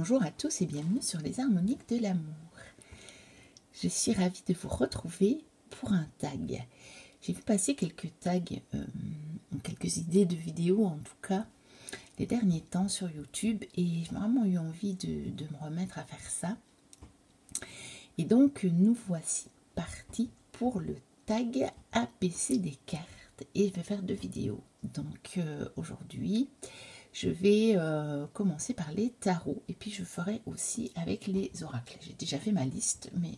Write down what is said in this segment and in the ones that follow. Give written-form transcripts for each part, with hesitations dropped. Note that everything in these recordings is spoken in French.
Bonjour à tous et bienvenue sur les harmoniques de l'amour. Je suis ravie de vous retrouver pour un tag. J'ai vu passer quelques tags, quelques idées de vidéos en tout cas, les derniers temps sur YouTube et j'ai vraiment eu envie de me remettre à faire ça. Et donc nous voici partis pour le tag APC des cartes et je vais faire 2 vidéos. Donc aujourd'hui, je vais commencer par les tarots et puis je ferai aussi avec les oracles. J'ai déjà fait ma liste, mais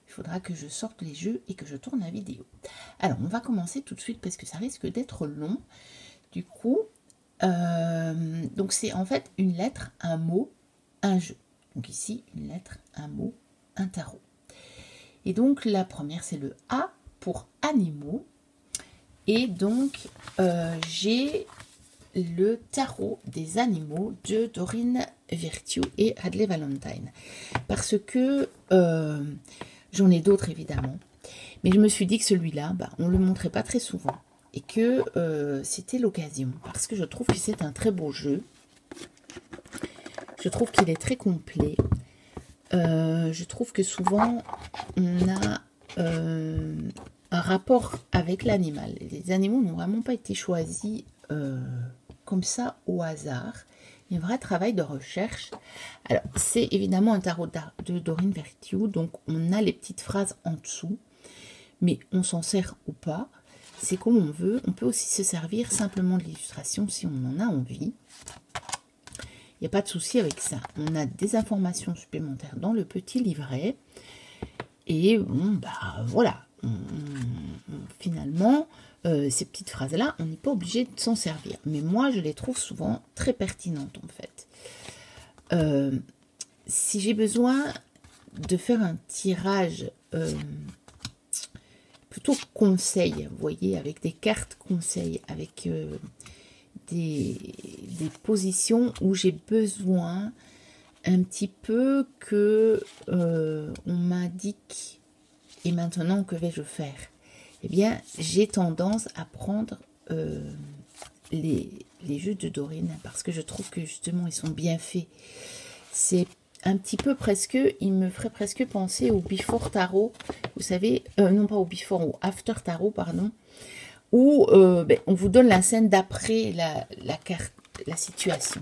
il faudra que je sorte les jeux et que je tourne la vidéo. Alors, on va commencer tout de suite parce que ça risque d'être long. Du coup, donc c'est en fait une lettre, un mot, un jeu. Donc ici, une lettre, un mot, un tarot. Et donc, la première, c'est le A pour animaux. Et donc, j'ai le tarot des animaux de Doreen Virtue et Hadley Valentine. Parce que j'en ai d'autres évidemment. Mais je me suis dit que celui-là, on ne le montrait pas très souvent. Et que c'était l'occasion. Parce que je trouve que c'est un très beau jeu. Je trouve qu'il est très complet. Je trouve que souvent, on a un rapport avec l'animal. Les animaux n'ont vraiment pas été choisis comme ça au hasard. Il y a un vrai travail de recherche. Alors, c'est évidemment un tarot de Doreen Virtue, donc on a les petites phrases en dessous, mais on s'en sert ou pas. C'est comme on veut. On peut aussi se servir simplement de l'illustration si on en a envie. Il n'y a pas de souci avec ça. On a des informations supplémentaires dans le petit livret. Et bon, voilà. Finalement, ces petites phrases-là, on n'est pas obligé de s'en servir. Mais moi, je les trouve souvent très pertinentes, en fait. Si j'ai besoin de faire un tirage plutôt conseil, vous voyez, avec des cartes conseil, avec des positions où j'ai besoin un petit peu que on m'indique et maintenant que vais-je faire? Eh bien, j'ai tendance à prendre les jeux de Doreen parce que je trouve que justement ils sont bien faits. C'est un petit peu presque, il me ferait presque penser au Before Tarot, vous savez, non pas au Before, au After Tarot, pardon, où on vous donne la scène d'après la carte, la situation.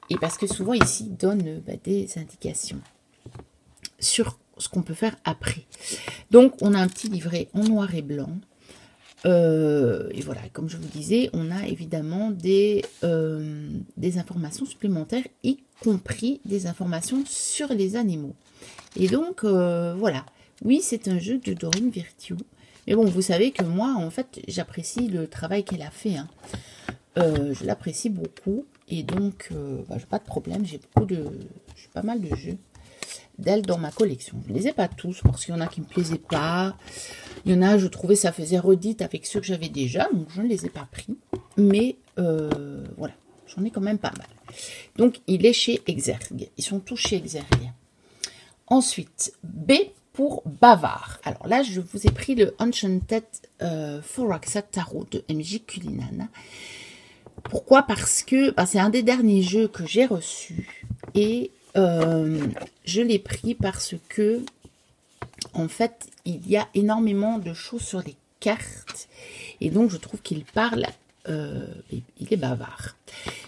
Et parce que souvent ici, ils donnent des indications sur ce qu'on peut faire après. Donc, on a un petit livret en noir et blanc. Et voilà, comme je vous disais, on a évidemment des informations supplémentaires, y compris des informations sur les animaux. Et donc, voilà. Oui, c'est un jeu de Doreen Virtue. Mais bon, vous savez que moi, en fait, j'apprécie le travail qu'elle a fait. Hein. Je l'apprécie beaucoup. Et donc, j'ai pas de problème. J'ai pas mal de jeux d'elle dans ma collection. Je ne les ai pas tous parce qu'il y en a qui ne me plaisaient pas. Il y en a, je trouvais ça faisait redite avec ceux que j'avais déjà, donc je ne les ai pas pris. Mais voilà, j'en ai quand même pas mal. Donc, il est chez Exergue. Ils sont tous chez Exergue. Ensuite, B pour Bavard. Alors là, je vous ai pris le Enchanted Foraxa Tarot de MJ Cullinan. Pourquoi? Parce que c'est un des derniers jeux que j'ai reçu et je l'ai pris parce que en fait il y a énormément de choses sur les cartes et donc je trouve qu'il parle, il est bavard.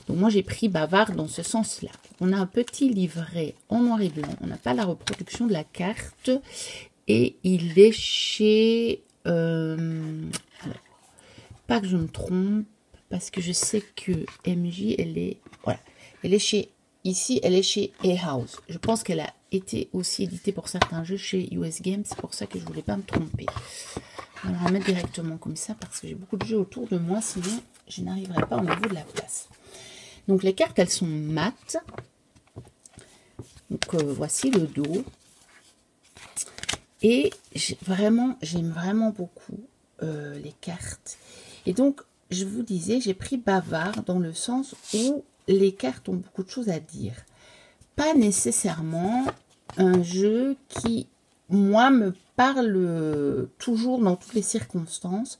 Donc moi j'ai pris bavard dans ce sens là. On a un petit livret en noir et blanc, on n'a pas la reproduction de la carte et il est chez alors, pas que je me trompe parce que je sais que MJ elle est, voilà, elle est chez, ici elle est chez A-House. Je pense qu'elle a été aussi éditée pour certains jeux chez US Games, c'est pour ça que je voulais pas me tromper. On va la mettre directement comme ça parce que j'ai beaucoup de jeux autour de moi, sinon je n'arriverai pas au niveau de la place. Donc les cartes elles sont mates. Donc voici le dos. Et j'aime vraiment beaucoup les cartes. Et donc je vous disais, j'ai pris bavard dans le sens où les cartes ont beaucoup de choses à dire. Pas nécessairement un jeu qui, moi, me parle toujours dans toutes les circonstances.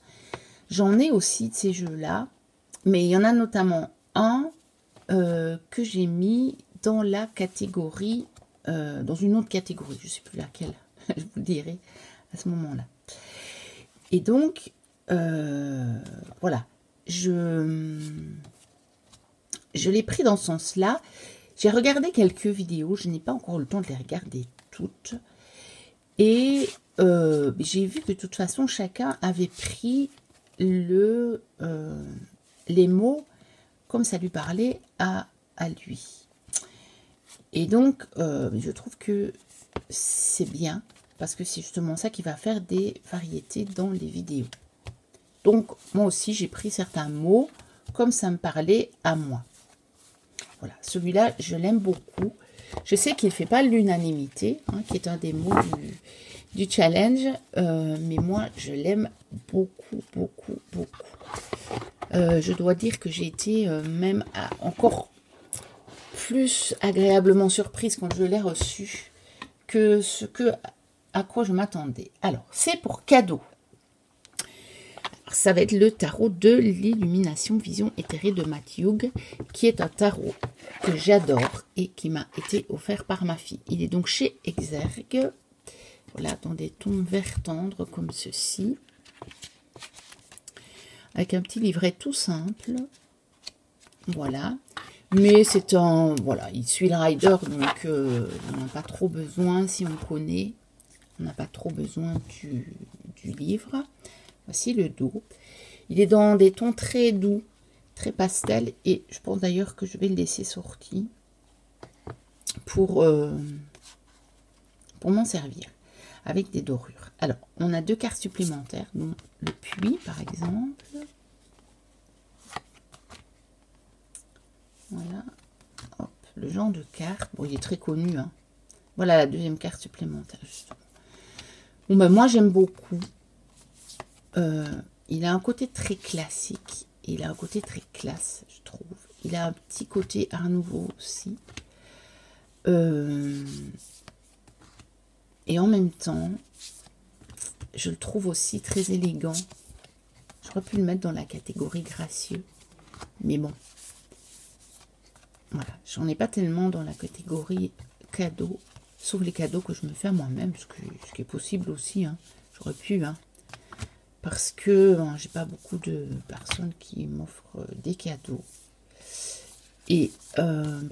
J'en ai aussi de ces jeux-là, mais il y en a notamment un que j'ai mis dans la catégorie, dans une autre catégorie, je ne sais plus laquelle, je vous le dirai à ce moment-là. Et donc, voilà, je l'ai pris dans ce sens-là. J'ai regardé quelques vidéos, je n'ai pas encore le temps de les regarder toutes. Et j'ai vu que de toute façon, chacun avait pris les mots comme ça lui parlait à lui. Et donc, je trouve que c'est bien, parce que c'est justement ça qui va faire des variétés dans les vidéos. Donc, moi aussi, j'ai pris certains mots comme ça me parlait à moi. Voilà, celui-là, je l'aime beaucoup. Je sais qu'il ne fait pas l'unanimité, hein, qui est un des mots du challenge, mais moi, je l'aime beaucoup, beaucoup, beaucoup. Je dois dire que j'ai été même encore plus agréablement surprise quand je l'ai reçu que à quoi je m'attendais. Alors, c'est pour cadeau. Ça va être le tarot de l'illumination vision éthérée de Matt Hughes, qui est un tarot que j'adore et qui m'a été offert par ma fille. Il est donc chez Exergue, voilà, dans des tons vert tendre comme ceci, avec un petit livret tout simple, voilà. Mais c'est un, voilà, il suit le rider, donc on n'a pas trop besoin, si on connaît, on n'a pas trop besoin du livre. Voici le dos. Il est dans des tons très doux, très pastel. Et je pense d'ailleurs que je vais le laisser sorti pour m'en servir. Avec des dorures. Alors, on a deux cartes supplémentaires. Donc, le puits, par exemple. Voilà. Hop, le genre de carte. Bon, il est très connu. Hein. Voilà la deuxième carte supplémentaire, justement. Bon, ben, moi, j'aime beaucoup. Il a un côté très classique, il a un côté très classe, je trouve. Il a un petit côté Art Nouveau aussi. Et en même temps, je le trouve aussi très élégant. J'aurais pu le mettre dans la catégorie gracieux, mais bon. Voilà, j'en ai pas tellement dans la catégorie cadeau, sauf les cadeaux que je me fais à moi-même, ce qui est possible aussi. Hein. J'aurais pu, hein. Parce que j'ai pas beaucoup de personnes qui m'offrent des cadeaux. Et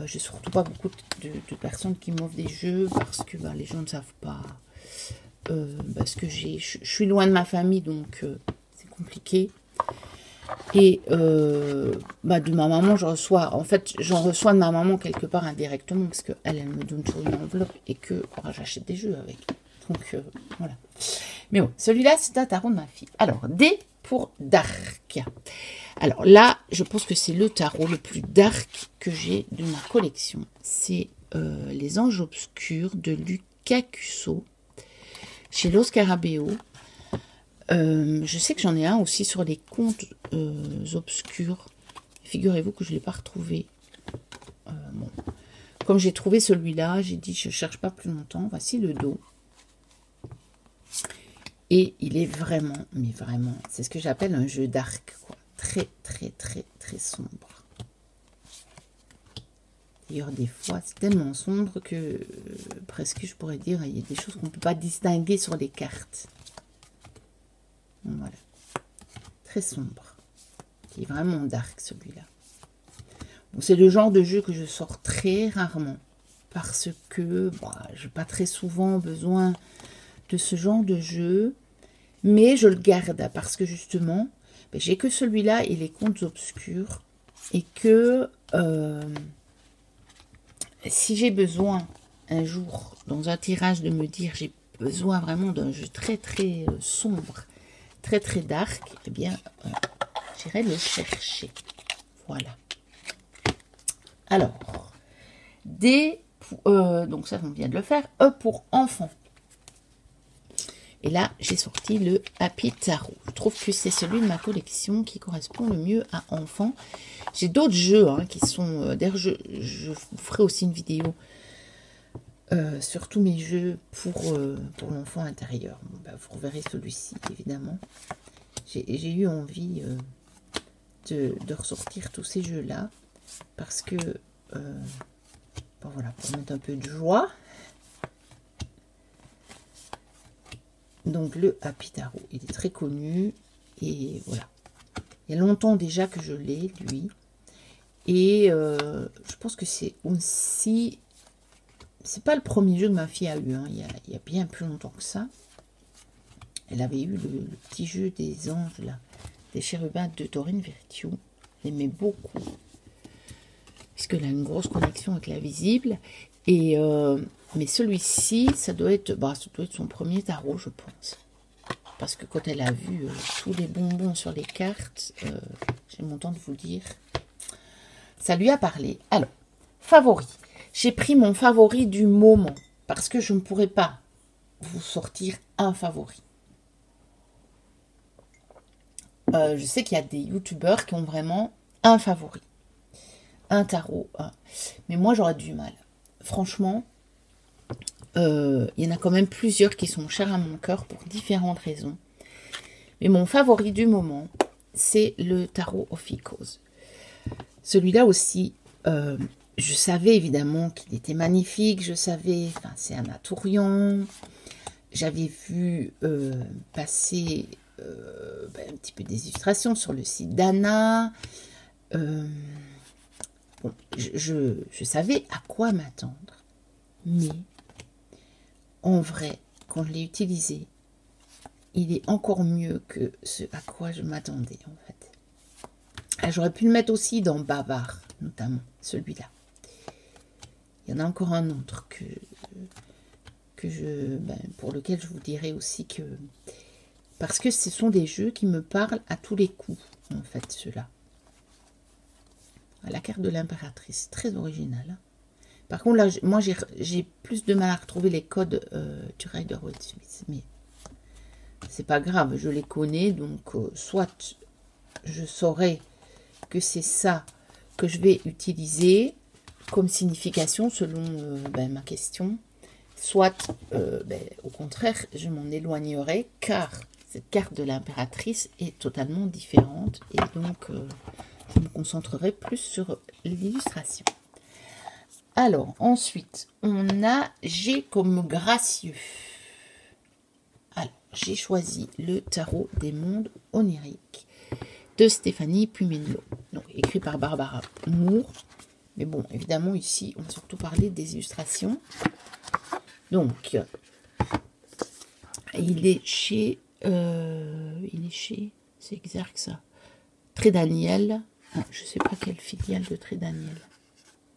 j'ai surtout pas beaucoup de personnes qui m'offrent des jeux parce que les gens ne savent pas ce que j'ai. Je suis loin de ma famille, donc c'est compliqué. Et de ma maman, j'en reçois de ma maman quelque part indirectement parce qu'elle me donne toujours une enveloppe et que j'achète des jeux avec. Donc voilà. Mais bon, celui-là, c'est un tarot de ma fille. Alors, D pour Dark. Alors là, je pense que c'est le tarot le plus dark que j'ai de ma collection. C'est Les Anges Obscurs de Luca Cusso, chez Los Scarabeo. Je sais que j'en ai un aussi sur les contes obscurs. Figurez-vous que je ne l'ai pas retrouvé. Bon. Comme j'ai trouvé celui-là, j'ai dit je ne cherche pas plus longtemps. Voici le dos. Et il est vraiment, mais vraiment, c'est ce que j'appelle un jeu dark, quoi. Très, très, très, très sombre. D'ailleurs, des fois, c'est tellement sombre que presque, je pourrais dire, il y a des choses qu'on ne peut pas distinguer sur les cartes. Voilà. Très sombre. Il est vraiment dark, celui-là. Bon, c'est le genre de jeu que je sors très rarement. Parce que je n'ai pas très souvent besoin de ce genre de jeu, mais je le garde parce que justement, j'ai que celui-là et les contes obscurs, et que si j'ai besoin un jour dans un tirage de me dire j'ai besoin vraiment d'un jeu très très sombre, très très dark, eh bien j'irai le chercher. Voilà. Alors, D, donc ça on vient de le faire, E pour enfant. Et là, j'ai sorti le Happy Tarot. Je trouve que c'est celui de ma collection qui correspond le mieux à enfant. J'ai d'autres jeux qui sont... D'ailleurs, je vous ferai aussi une vidéo sur tous mes jeux pour l'enfant intérieur. Bon, vous reverrez celui-ci, évidemment. J'ai eu envie de ressortir tous ces jeux-là parce que Bon, voilà, pour mettre un peu de joie. Donc le Happy Tarot, il est très connu. Et voilà. Il y a longtemps déjà que je l'ai, lui. Et je pense que c'est aussi... C'est pas le premier jeu que ma fille a eu. Hein. Il y a bien plus longtemps que ça. Elle avait eu le petit jeu des anges, là. Des chérubins de Dorine Virtue. Elle aimait beaucoup. Puisqu'elle a une grosse connexion avec la visible. Et, mais celui-ci, ça doit être son premier tarot, je pense. Parce que quand elle a vu tous les bonbons sur les cartes, j'ai mon temps de vous le dire, ça lui a parlé. Alors, favori. J'ai pris mon favori du moment. Parce que je ne pourrais pas vous sortir un favori. Je sais qu'il y a des youtubeurs qui ont vraiment un favori. Un tarot. Mais moi, j'aurais du mal. Franchement, il y en a quand même plusieurs qui sont chers à mon cœur pour différentes raisons. Mais mon favori du moment, c'est le tarot Ophicose. Celui-là aussi, je savais évidemment qu'il était magnifique. Je savais, enfin, c'est un Atourion. J'avais vu passer un petit peu des illustrations sur le site d'Anna. Bon, je savais à quoi m'attendre. Mais en vrai, quand je l'ai utilisé, il est encore mieux que ce à quoi je m'attendais, en fait. J'aurais pu le mettre aussi dans Bavard, notamment, celui-là. Il y en a encore un autre pour lequel je vous dirai aussi que... Parce que ce sont des jeux qui me parlent à tous les coups, en fait, ceux-là. La carte de l'impératrice, très originale. Par contre, là, moi, j'ai plus de mal à retrouver les codes du Rider-Waite-Smith. Mais c'est pas grave, je les connais. Donc, soit je saurai que c'est ça que je vais utiliser comme signification selon ma question. Soit, au contraire, je m'en éloignerai car cette carte de l'impératrice est totalement différente. Et donc, je me concentrerai plus sur l'illustration. Alors, ensuite, on a G comme gracieux. Alors, j'ai choisi le tarot des mondes oniriques de Stéphanie Pumello. Donc, écrit par Barbara Moore. Mais bon, évidemment, ici, on va surtout parler des illustrations. Donc, il est chez, c'est exact ça, Trédaniel. Ah, je ne sais pas quelle filiale de Trédaniel.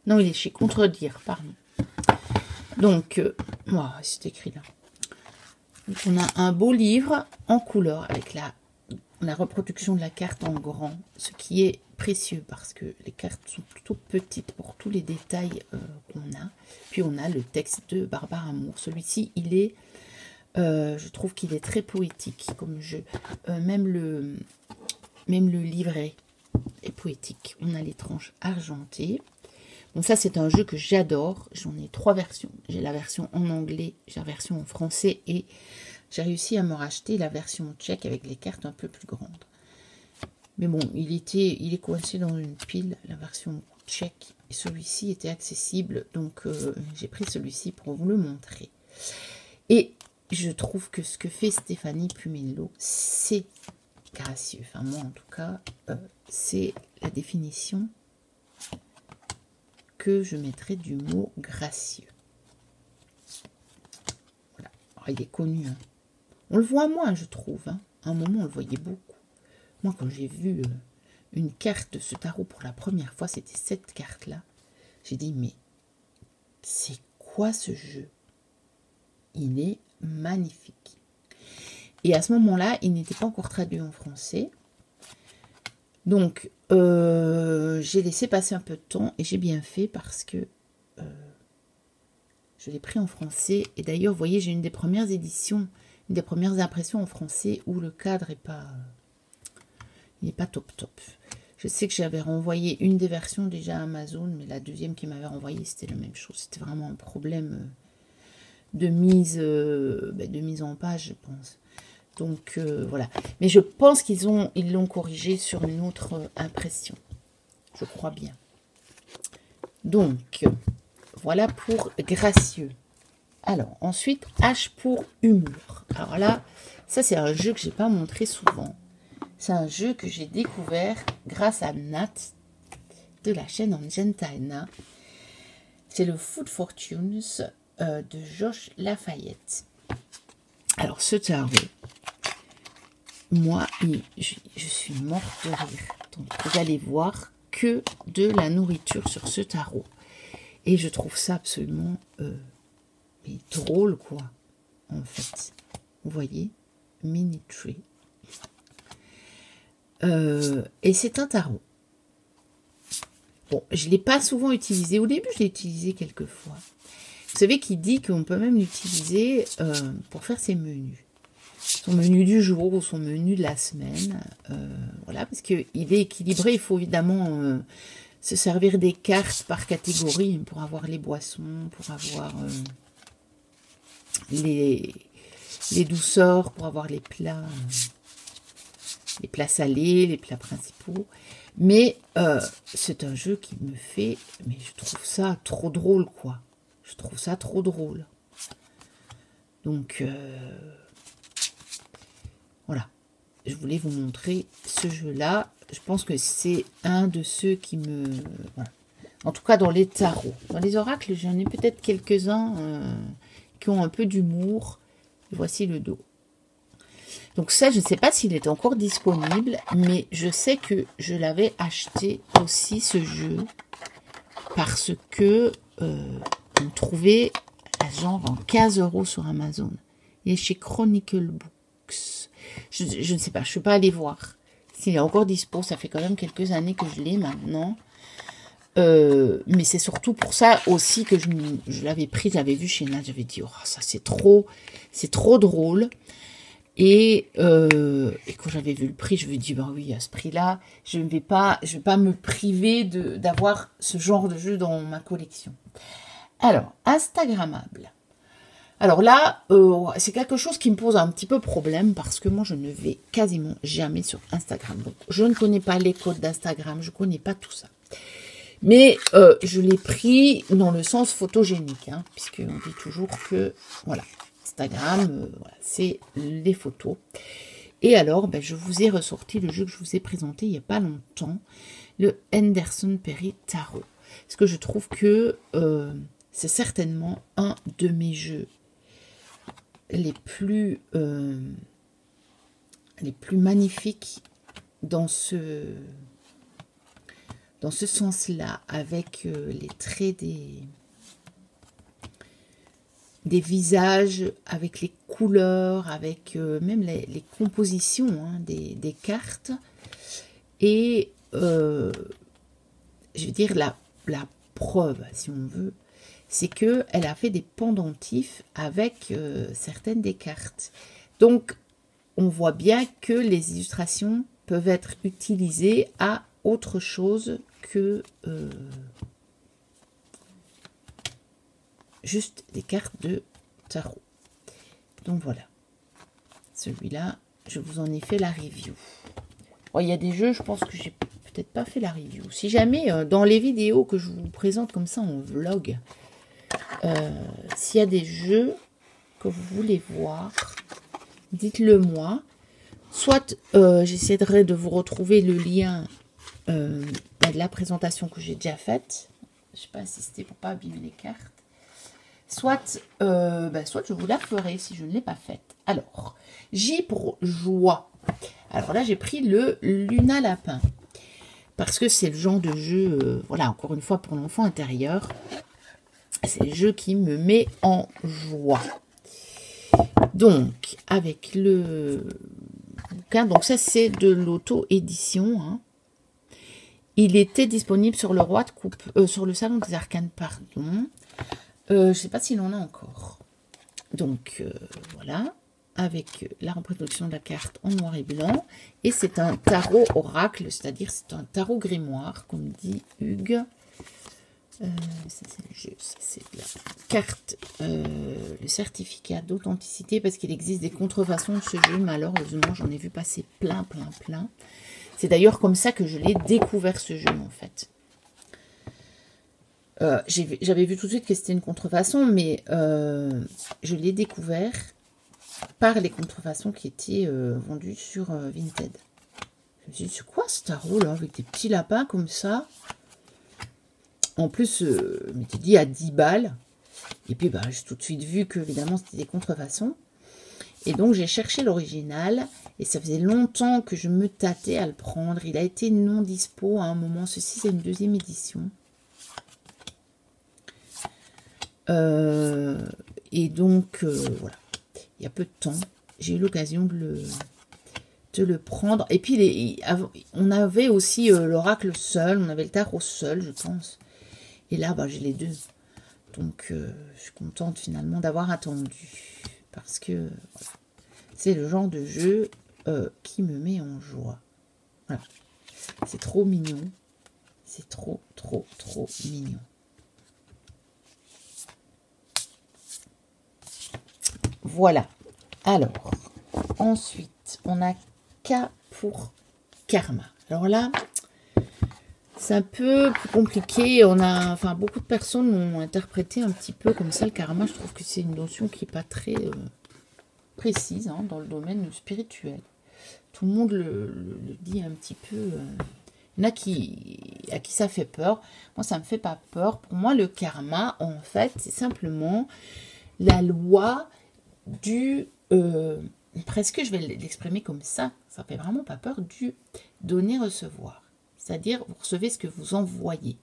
Non, il est chez Contredire, pardon. Donc, c'est écrit là. Donc, on a un beau livre en couleur avec la reproduction de la carte en grand, ce qui est précieux parce que les cartes sont plutôt petites pour tous les détails qu'on a. Puis on a le texte de Barbara Moore. Celui-ci, il est, je trouve qu'il est très poétique comme jeu. Même le livret est poétique. On a les tranches argentées. Donc ça, c'est un jeu que j'adore. J'en ai 3 versions. J'ai la version en anglais, j'ai la version en français et j'ai réussi à me racheter la version tchèque avec les cartes un peu plus grandes. Mais bon, il est coincé dans une pile, la version tchèque. Et celui-ci était accessible, donc j'ai pris celui-ci pour vous le montrer. Et je trouve que ce que fait Stéphanie Pumello, c'est gracieux. Enfin, moi, en tout cas, c'est la définition que je mettrai du mot gracieux. Voilà. Alors, il est connu. Hein. On le voit moins, je trouve. Hein. À un moment, on le voyait beaucoup. Moi, quand j'ai vu une carte de ce tarot pour la première fois, c'était cette carte-là. J'ai dit, mais c'est quoi ce jeu? Il est magnifique. Et à ce moment-là, il n'était pas encore traduit en français. Donc, j'ai laissé passer un peu de temps et j'ai bien fait parce que je l'ai pris en français. Et d'ailleurs, vous voyez, j'ai une des premières éditions, une des premières impressions en français où le cadre n'est pas, il n'est pas top top. Je sais que j'avais renvoyé une des versions déjà à Amazon, mais la deuxième qui m'avait renvoyé, c'était la même chose. C'était vraiment un problème de mise en page, je pense. Donc voilà. Mais je pense qu'ils l'ont corrigé sur une autre impression. Je crois bien. Donc, voilà pour gracieux. Alors, ensuite, H pour humour. Alors là, ça c'est un jeu que j'ai pas montré souvent. C'est un jeu que j'ai découvert grâce à Nat de la chaîne Argentina. C'est le Food Fortunes de Josh Lafayette. Alors, ce tarot, moi, je suis morte de rire. Donc, vous allez voir que de la nourriture sur ce tarot. Et je trouve ça absolument mais drôle, quoi, en fait. Vous voyez, Mini Tree. Et c'est un tarot. Bon, je ne l'ai pas souvent utilisé. Au début, je l'ai utilisé quelques fois. Vous savez qu'il dit qu'on peut même l'utiliser pour faire ses menus. Son menu du jour ou son menu de la semaine. Voilà, parce qu'il est équilibré. Il faut évidemment se servir des cartes par catégorie pour avoir les boissons, pour avoir les douceurs, pour avoir les plats salés, les plats principaux. Mais c'est un jeu qui me fait... Mais je trouve ça trop drôle, quoi. Je trouve ça trop drôle. Donc, voilà. Je voulais vous montrer ce jeu-là. Je pense que c'est un de ceux qui me... Voilà. En tout cas, dans les tarots. Dans les oracles, j'en ai peut-être quelques-uns qui ont un peu d'humour. Voici le dos. Donc ça, je ne sais pas s'il est encore disponible, mais je sais que je l'avais acheté aussi, ce jeu, parce que on trouvait genre en 15 € sur Amazon. Il est chez Chronicle Books. Je ne sais pas, je ne suis pas allée voir s'il est encore dispo. Ça fait quand même quelques années que je l'ai maintenant. Mais c'est surtout pour ça aussi que je l'avais pris, j'avais vu chez Nat, j'avais dit, oh, ça c'est trop drôle. Et quand j'avais vu le prix, je me dis, bah oui, à ce prix-là, je vais pas me priver d'avoir ce genre de jeu dans ma collection. Alors, Instagrammable. Alors là, c'est quelque chose qui me pose un petit peu problème parce que moi, je ne vais quasiment jamais sur Instagram. Donc, je ne connais pas les codes d'Instagram, je ne connais pas tout ça. Mais je l'ai pris dans le sens photogénique, hein, puisqu'on dit toujours que, voilà, Instagram, voilà, c'est les photos. Et alors, ben, je vous ai ressorti le jeu que je vous ai présenté il n'y a pas longtemps, le Henderson Perry Tarot. Parce que je trouve que c'est certainement un de mes jeux les plus magnifiques dans ce sens-là, avec les traits des visages, avec les couleurs, avec même les compositions, hein, des cartes. Et je veux dire, la preuve, si on veut, c'est qu'elle a fait des pendentifs avec certaines des cartes. Donc, on voit bien que les illustrations peuvent être utilisées à autre chose que juste des cartes de tarot. Donc voilà. Celui-là, je vous en ai fait la review. Bon, il y a des jeux, je pense que j'ai peut-être pas fait la review. Si jamais, dans les vidéos que je vous présente comme ça en vlog, s'il y a des jeux que vous voulez voir, dites-le moi. Soit j'essaierai de vous retrouver le lien de la présentation que j'ai déjà faite. Je ne sais pas si c'était pour pas abîmer les cartes. Soit je vous la ferai si je ne l'ai pas faite. Alors, J pour joie. Alors là, j'ai pris le Luna Lapin. Parce que c'est le genre de jeu, voilà, encore une fois, pour l'enfant intérieur. C'est le jeu qui me met en joie. Donc, avec le bouquin, donc ça c'est de l'auto-édition, hein. Il était disponible sur le Roi de Coupe, sur le Salon des Arcanes, pardon. Je ne sais pas s'il en a encore. Donc, voilà, avec la reproduction de la carte en noir et blanc. Et c'est un tarot oracle, c'est-à-dire c'est un tarot grimoire, comme dit Hugues. Ça c'est le jeu, ça c'est la carte, le certificat d'authenticité, parce qu'il existe des contrefaçons de ce jeu, malheureusement, j'en ai vu passer plein. C'est d'ailleurs comme ça que je l'ai découvert, ce jeu, en fait. J'avais vu tout de suite que c'était une contrefaçon, mais je l'ai découvert par les contrefaçons qui étaient vendues sur Vinted. Je me suis dit, c'est quoi ce tarot là, avec des petits lapins comme ça? En plus, je m'étais dit à 10 balles. Et puis, bah, j'ai tout de suite vu que, évidemment, c'était des contrefaçons. Et donc, j'ai cherché l'original. Et ça faisait longtemps que je me tâtais à le prendre. Il a été non dispo à un moment. Ceci, c'est une deuxième édition. Et donc, voilà. Il y a peu de temps, j'ai eu l'occasion de le prendre. Et puis, on avait aussi l'oracle seul. On avait le tarot seul, je pense. Et là, bah, j'ai les deux. Donc, je suis contente finalement d'avoir attendu. Parce que voilà, c'est le genre de jeu qui me met en joie. Voilà. C'est trop mignon. C'est trop, trop, trop mignon. Voilà. Alors, ensuite, on a K pour karma. Alors là, c'est un peu plus compliqué. Enfin, beaucoup de personnes l'ont interprété un petit peu comme ça, le karma. Je trouve que c'est une notion qui n'est pas très précise hein, dans le domaine spirituel. Tout le monde le dit un petit peu. Il y en a à qui ça fait peur. Moi, ça ne me fait pas peur. Pour moi, le karma, en fait, c'est simplement la loi du... presque, je vais l'exprimer comme ça ne fait vraiment pas peur, du donner-recevoir. C'est-à-dire, vous recevez ce que vous envoyez.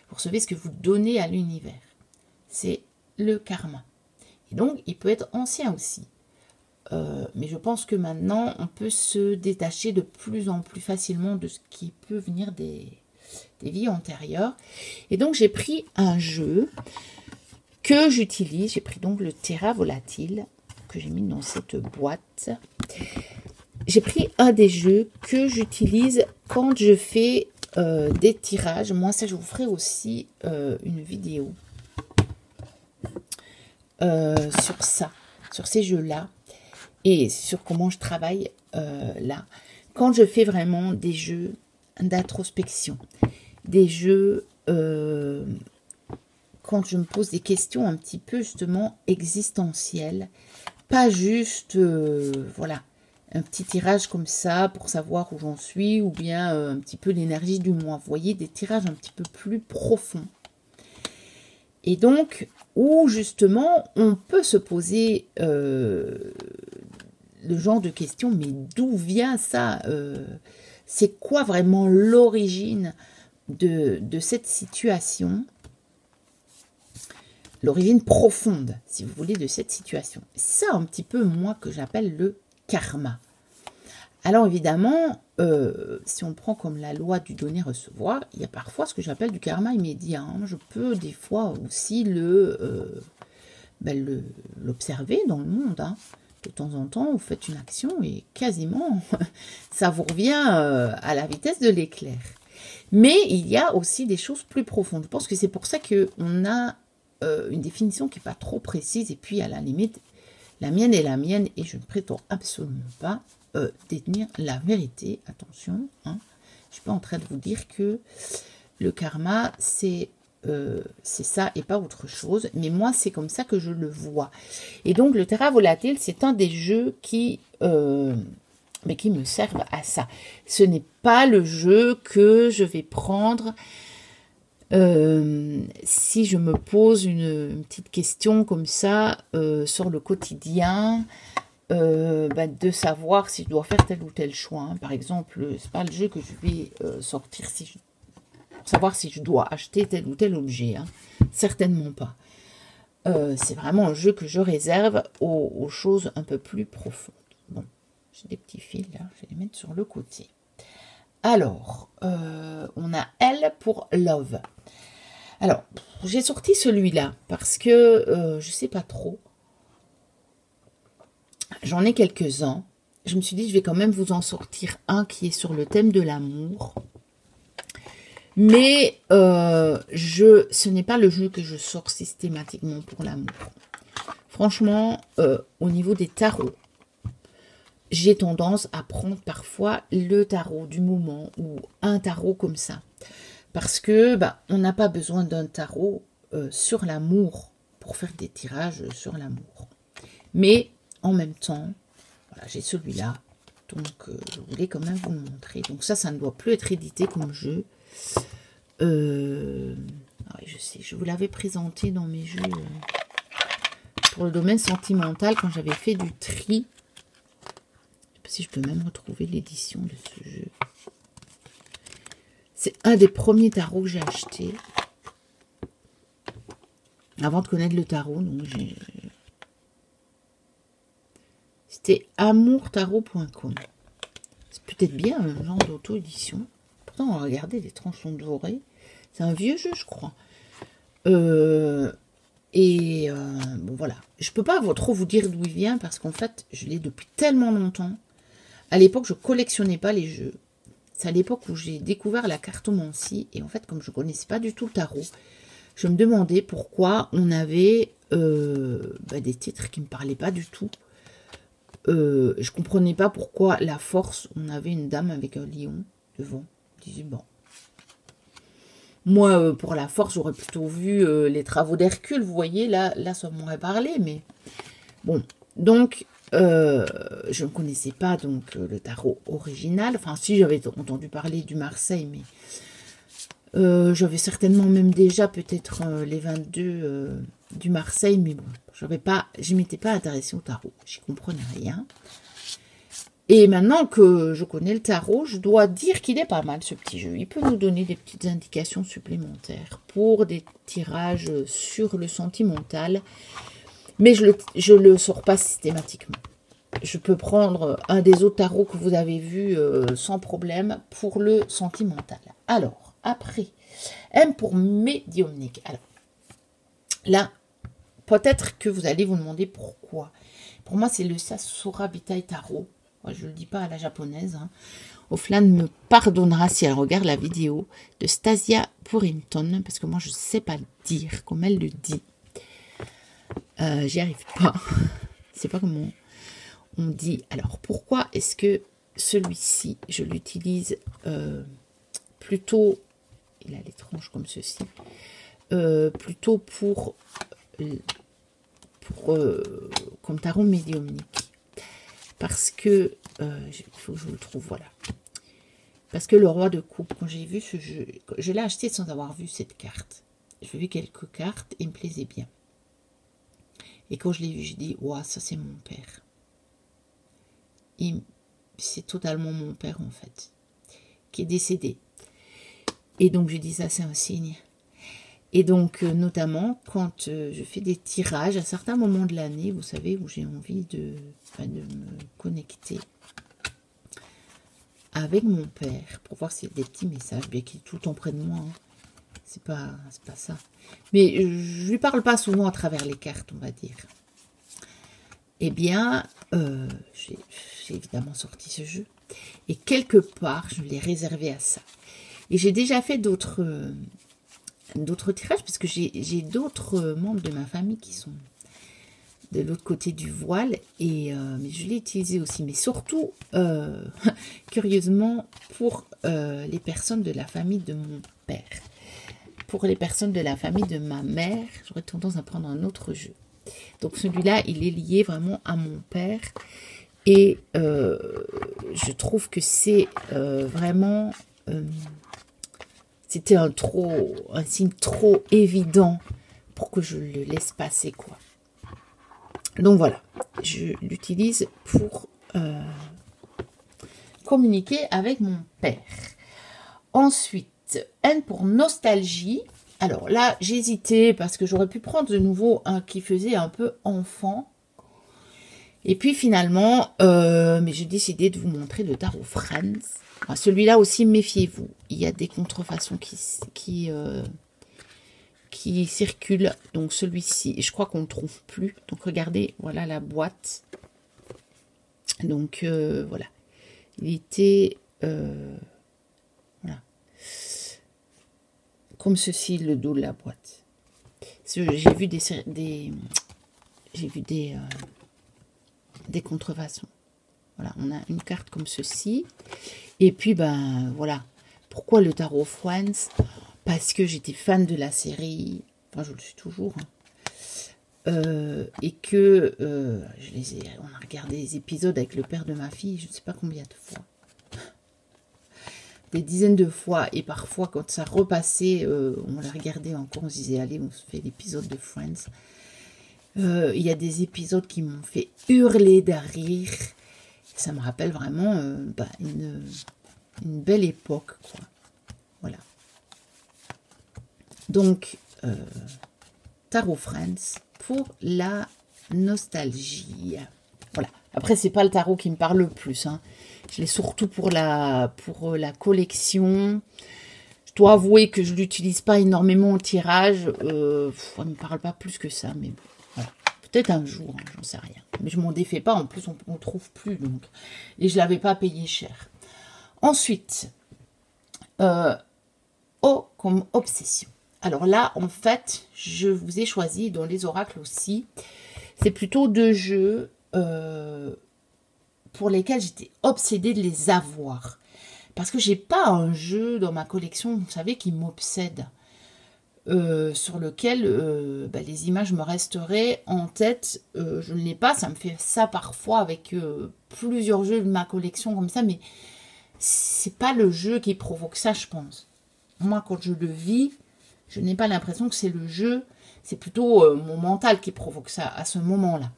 Vous recevez ce que vous donnez à l'univers. C'est le karma. Et donc, il peut être ancien aussi. Mais je pense que maintenant, on peut se détacher de plus en plus facilement de ce qui peut venir des vies antérieures. Et donc, j'ai pris un jeu que j'utilise. J'ai pris donc le Terra Volatile que j'ai mis dans cette boîte. J'ai pris un des jeux que j'utilise quand je fais des tirages. Moi, ça, je vous ferai aussi une vidéo sur ça, sur ces jeux-là, et sur comment je travaille là. Quand je fais vraiment des jeux d'introspection, des jeux... quand je me pose des questions un petit peu justement existentielles, pas juste, voilà, un petit tirage comme ça pour savoir où j'en suis, ou bien un petit peu l'énergie du mois. Vous voyez, des tirages un petit peu plus profonds. Et donc, où justement, on peut se poser le genre de questions, mais d'où vient ça c'est quoi vraiment l'origine de cette situation? L'origine profonde, si vous voulez, de cette situation. C'est ça un petit peu, moi, que j'appelle le karma. Alors, évidemment, si on prend comme la loi du donner-recevoir, il y a parfois ce que j'appelle du karma immédiat. Hein. Je peux, des fois, aussi l'observer dans le monde. Hein. De temps en temps, vous faites une action et quasiment, ça vous revient à la vitesse de l'éclair. Mais il y a aussi des choses plus profondes. Je pense que c'est pour ça qu'on a une définition qui n'est pas trop précise, et puis à la limite, la mienne est la mienne, et je ne prétends absolument pas détenir la vérité. Attention, hein, je ne suis pas en train de vous dire que le karma, c'est ça et pas autre chose, mais moi, c'est comme ça que je le vois. Et donc, le Terra Volatile, c'est un des jeux qui me servent à ça. Ce n'est pas le jeu que je vais prendre... si je me pose une petite question comme ça sur le quotidien, de savoir si je dois faire tel ou tel choix. Hein. Par exemple, c'est pas le jeu que je vais sortir savoir si je dois acheter tel ou tel objet. Hein. Certainement pas. C'est vraiment un jeu que je réserve aux choses un peu plus profondes. Bon, j'ai des petits fils là, je vais les mettre sur le côté. Alors, on a L pour Love. Alors, j'ai sorti celui-là parce que je ne sais pas trop. J'en ai quelques-uns. Je me suis dit, je vais quand même vous en sortir un qui est sur le thème de l'amour. Mais ce n'est pas le jeu que je sors systématiquement pour l'amour. Franchement, au niveau des tarots, j'ai tendance à prendre parfois le tarot du moment ou un tarot comme ça. Parce que on n'a pas besoin d'un tarot sur l'amour pour faire des tirages sur l'amour. Mais en même temps, voilà, j'ai celui-là. Donc, je voulais quand même vous le montrer. Donc ça ne doit plus être édité comme jeu. Oui, je sais, je vous l'avais présenté dans mes jeux pour le domaine sentimental quand j'avais fait du tri. Je sais pas si je peux même retrouver l'édition de ce jeu. C'est un des premiers tarots que j'ai acheté. Avant de connaître le tarot, donc c'était amourtarot.com. C'est peut-être bien un genre d'auto-édition. Pourtant, regardez les tronçons dorés. C'est un vieux jeu, je crois. Bon, voilà. Je peux pas trop vous dire d'où il vient parce qu'en fait, je l'ai depuis tellement longtemps. À l'époque, je collectionnais pas les jeux. C'est à l'époque où j'ai découvert la cartomancie. Et en fait, comme je connaissais pas du tout le tarot, je me demandais pourquoi on avait des titres qui me parlaient pas du tout. Je comprenais pas pourquoi la force, on avait une dame avec un lion devant. Je disais, bon. Moi, pour la force, j'aurais plutôt vu les travaux d'Hercule. Vous voyez, là, ça m'aurait parlé. Mais bon, donc, je ne connaissais pas donc le tarot original. Enfin, si, j'avais entendu parler du Marseille, mais j'avais certainement même déjà peut-être les 22 du Marseille. Mais bon, je ne m'étais pas intéressée au tarot. J'y comprenais rien. Et maintenant que je connais le tarot, je dois dire qu'il est pas mal ce petit jeu. Il peut nous donner des petites indications supplémentaires pour des tirages sur le sentimental. Mais je le sors pas systématiquement. Je peux prendre un des autres tarots que vous avez vus sans problème pour le sentimental. Alors, après, M pour médiumnique. Alors, là, peut-être que vous allez vous demander pourquoi. Pour moi, c'est le Sasura Vitae Tarot. Je ne le dis pas à la japonaise. Hein. Oflan me pardonnera si elle regarde la vidéo de Stasia Purinton, parce que moi, je ne sais pas le dire comme elle le dit. J'y arrive pas. Je ne sais pas comment on dit. Alors, pourquoi est-ce que celui-ci, je l'utilise plutôt, il a les tranches comme ceci, plutôt comme tarot médiumnique. Parce que, il faut que je le trouve, voilà. Parce que le roi de coupe, quand j'ai vu ce jeu, je l'ai acheté sans avoir vu cette carte. J'ai vu quelques cartes et il me plaisait bien. Et quand je l'ai vu, j'ai dit, waouh, ça c'est mon père. C'est totalement mon père en fait, qui est décédé. Et donc j'ai dit, ça c'est un signe. Et donc, notamment, quand je fais des tirages, à certains moments de l'année, vous savez, où j'ai envie de me connecter avec mon père, pour voir s'il y a des petits messages, bien qu'il est tout le temps près de moi. Hein. C'est pas ça. Mais je lui parle pas souvent à travers les cartes, on va dire. Eh bien, j'ai évidemment sorti ce jeu. Et quelque part, je l'ai réservé à ça. Et j'ai déjà fait d'autres tirages, parce que j'ai d'autres membres de ma famille qui sont de l'autre côté du voile, mais je l'ai utilisé aussi, mais surtout, curieusement, pour les personnes de la famille de mon père. Pour les personnes de la famille de ma mère, j'aurais tendance à prendre un autre jeu. Donc celui-là, il est lié vraiment à mon père, et je trouve que c'est vraiment... C'était un signe trop évident pour que je le laisse passer, quoi. Donc voilà, je l'utilise pour communiquer avec mon père. Ensuite, N pour nostalgie. Alors là, j'hésitais parce que j'aurais pu prendre de nouveau un qui faisait un peu enfant. Et puis finalement, mais j'ai décidé de vous montrer le tarot Franz. Enfin, celui-là aussi, méfiez-vous. Il y a des contrefaçons qui circulent. Donc celui-ci, je crois qu'on ne le trouve plus. Donc regardez, voilà la boîte. Donc voilà. Il était... voilà. Comme ceci, le dos de la boîte. J'ai vu des contrefaçons. Voilà, on a une carte comme ceci. Et puis, ben, voilà. Pourquoi le tarot Franz? parce que j'étais fan de la série, enfin je le suis toujours, hein, et que on a regardé les épisodes avec le père de ma fille, je ne sais pas combien de fois. Des dizaines de fois, et parfois quand ça repassait, on la regardait encore, on se disait allez, on se fait l'épisode de Friends. Il y a des épisodes qui m'ont fait hurler de rire. Ça me rappelle vraiment une belle époque, quoi. Voilà. Donc, Tarot Friends pour la nostalgie. Voilà. Après, c'est pas le tarot qui me parle le plus, hein. Je l'ai surtout pour la collection. Je dois avouer que je l'utilise pas énormément au tirage. Ça ne me parle pas plus que ça, mais bon, voilà. Peut-être un jour, hein, j'en sais rien. Mais je m'en défais pas. En plus, on ne trouve plus, donc. Et je l'avais pas payé cher. Ensuite, O comme obsession. Alors là, en fait, je vous ai choisi, dans les oracles aussi, c'est plutôt deux jeux pour lesquels j'étais obsédée de les avoir. Parce que j'ai pas un jeu dans ma collection, vous savez, qui m'obsède. Sur lequel les images me resteraient en tête. Je ne l'ai pas, ça me fait ça parfois avec plusieurs jeux de ma collection comme ça, mais c'est pas le jeu qui provoque ça, je pense. Moi, quand je le vis, je n'ai pas l'impression que c'est le jeu, c'est plutôt mon mental qui provoque ça à ce moment-là.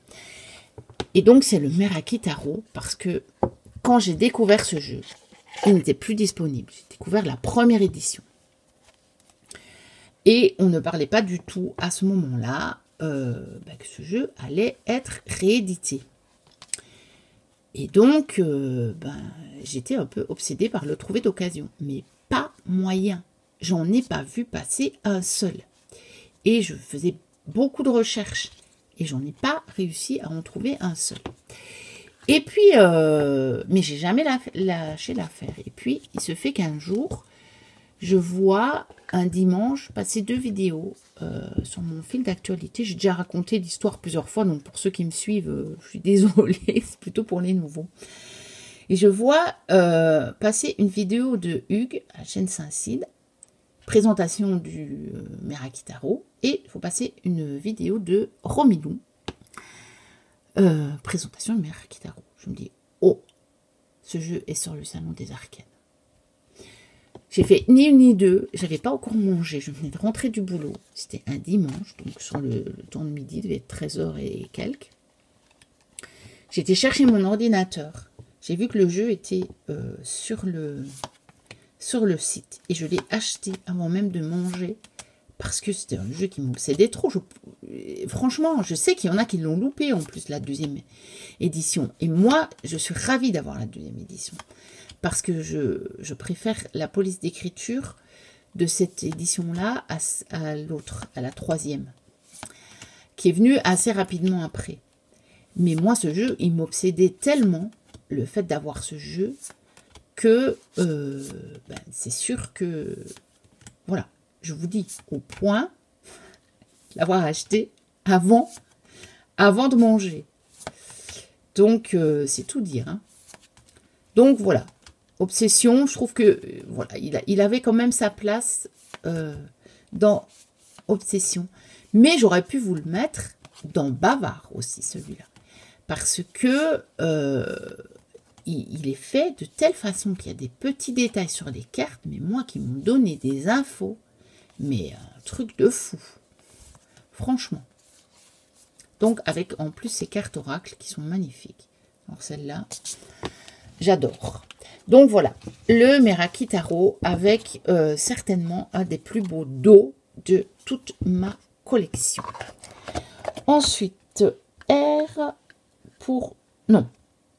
Et donc, c'est le Meraki Tarot, parce que quand j'ai découvert ce jeu, il n'était plus disponible. J'ai découvert la première édition. Et on ne parlait pas du tout à ce moment-là que ce jeu allait être réédité. Et donc, j'étais un peu obsédée par le trouver d'occasion. Mais pas moyen. J'en ai pas vu passer un seul. Et je faisais beaucoup de recherches. Et j'en ai pas réussi à en trouver un seul. Et puis, mais j'ai jamais lâché l'affaire. Et puis, il se fait qu'un jour, je vois un dimanche passer deux vidéos sur mon fil d'actualité. J'ai déjà raconté l'histoire plusieurs fois, donc pour ceux qui me suivent, je suis désolée, c'est plutôt pour les nouveaux. Et je vois passer une vidéo de Hugues à la chaîne Saint-Cide, présentation du Meraki Tarot, et il faut passer une vidéo de Romilou, présentation du Meraki Tarot. Je me dis, oh, ce jeu est sur le salon des arcanes. J'ai fait ni une ni deux, j'avais pas encore mangé, je venais de rentrer du boulot, c'était un dimanche, donc sur le temps de midi, il devait être 13h et quelques. J'ai été chercher mon ordinateur, j'ai vu que le jeu était sur le site, et je l'ai acheté avant même de manger, parce que c'était un jeu qui m'obsédait trop. Franchement, je sais qu'il y en a qui l'ont loupé en plus, la deuxième édition, et moi, je suis ravie d'avoir la deuxième édition. Parce que je préfère la police d'écriture de cette édition-là à l'autre, à la troisième, qui est venue assez rapidement après. Mais moi, ce jeu, il m'obsédait tellement, le fait d'avoir ce jeu, que c'est sûr que, voilà, je vous dis, au point l'avoir acheté avant de manger. Donc, c'est tout dire. Hein. Donc, voilà. Obsession, je trouve que voilà, il avait quand même sa place dans Obsession. Mais j'aurais pu vous le mettre dans Bavard aussi, celui-là. Parce que il est fait de telle façon qu'il y a des petits détails sur les cartes, mais moi qui m'ont donné des infos, mais un truc de fou. Franchement. Donc avec en plus ces cartes oracles qui sont magnifiques. Alors celle-là, j'adore. Donc voilà, le Meraki Tarot avec certainement un des plus beaux dos de toute ma collection. Ensuite, R pour... Non,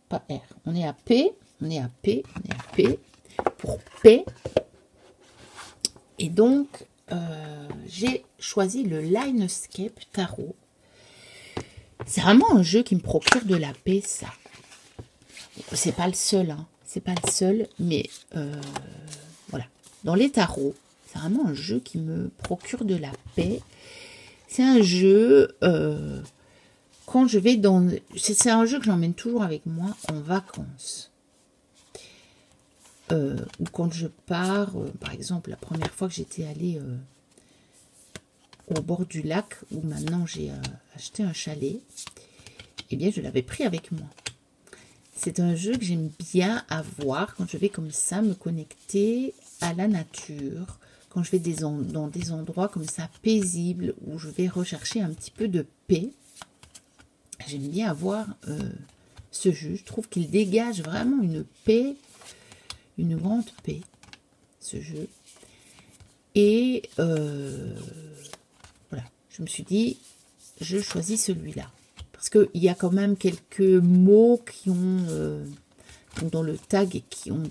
pas R. On est à P. On est à P. On est à P. Pour P. Et donc, j'ai choisi le Linescape Tarot. C'est vraiment un jeu qui me procure de la paix, ça. C'est pas le seul, hein. C'est pas le seul, mais voilà. Dans les tarots, c'est vraiment un jeu qui me procure de la paix. C'est un jeu, quand je vais dans... C'est un jeu que j'emmène toujours avec moi en vacances. ou quand je pars, par exemple, la première fois que j'étais allée au bord du lac, où maintenant j'ai acheté un chalet, eh bien, je l'avais pris avec moi. C'est un jeu que j'aime bien avoir quand je vais comme ça me connecter à la nature, quand je vais dans des endroits comme ça paisibles, où je vais rechercher un petit peu de paix. J'aime bien avoir ce jeu. Je trouve qu'il dégage vraiment une paix, une grande paix, ce jeu. Et voilà, je me suis dit, je choisis celui-là. Parce qu'il y a quand même quelques mots qui ont, dans le tag, et qui ont un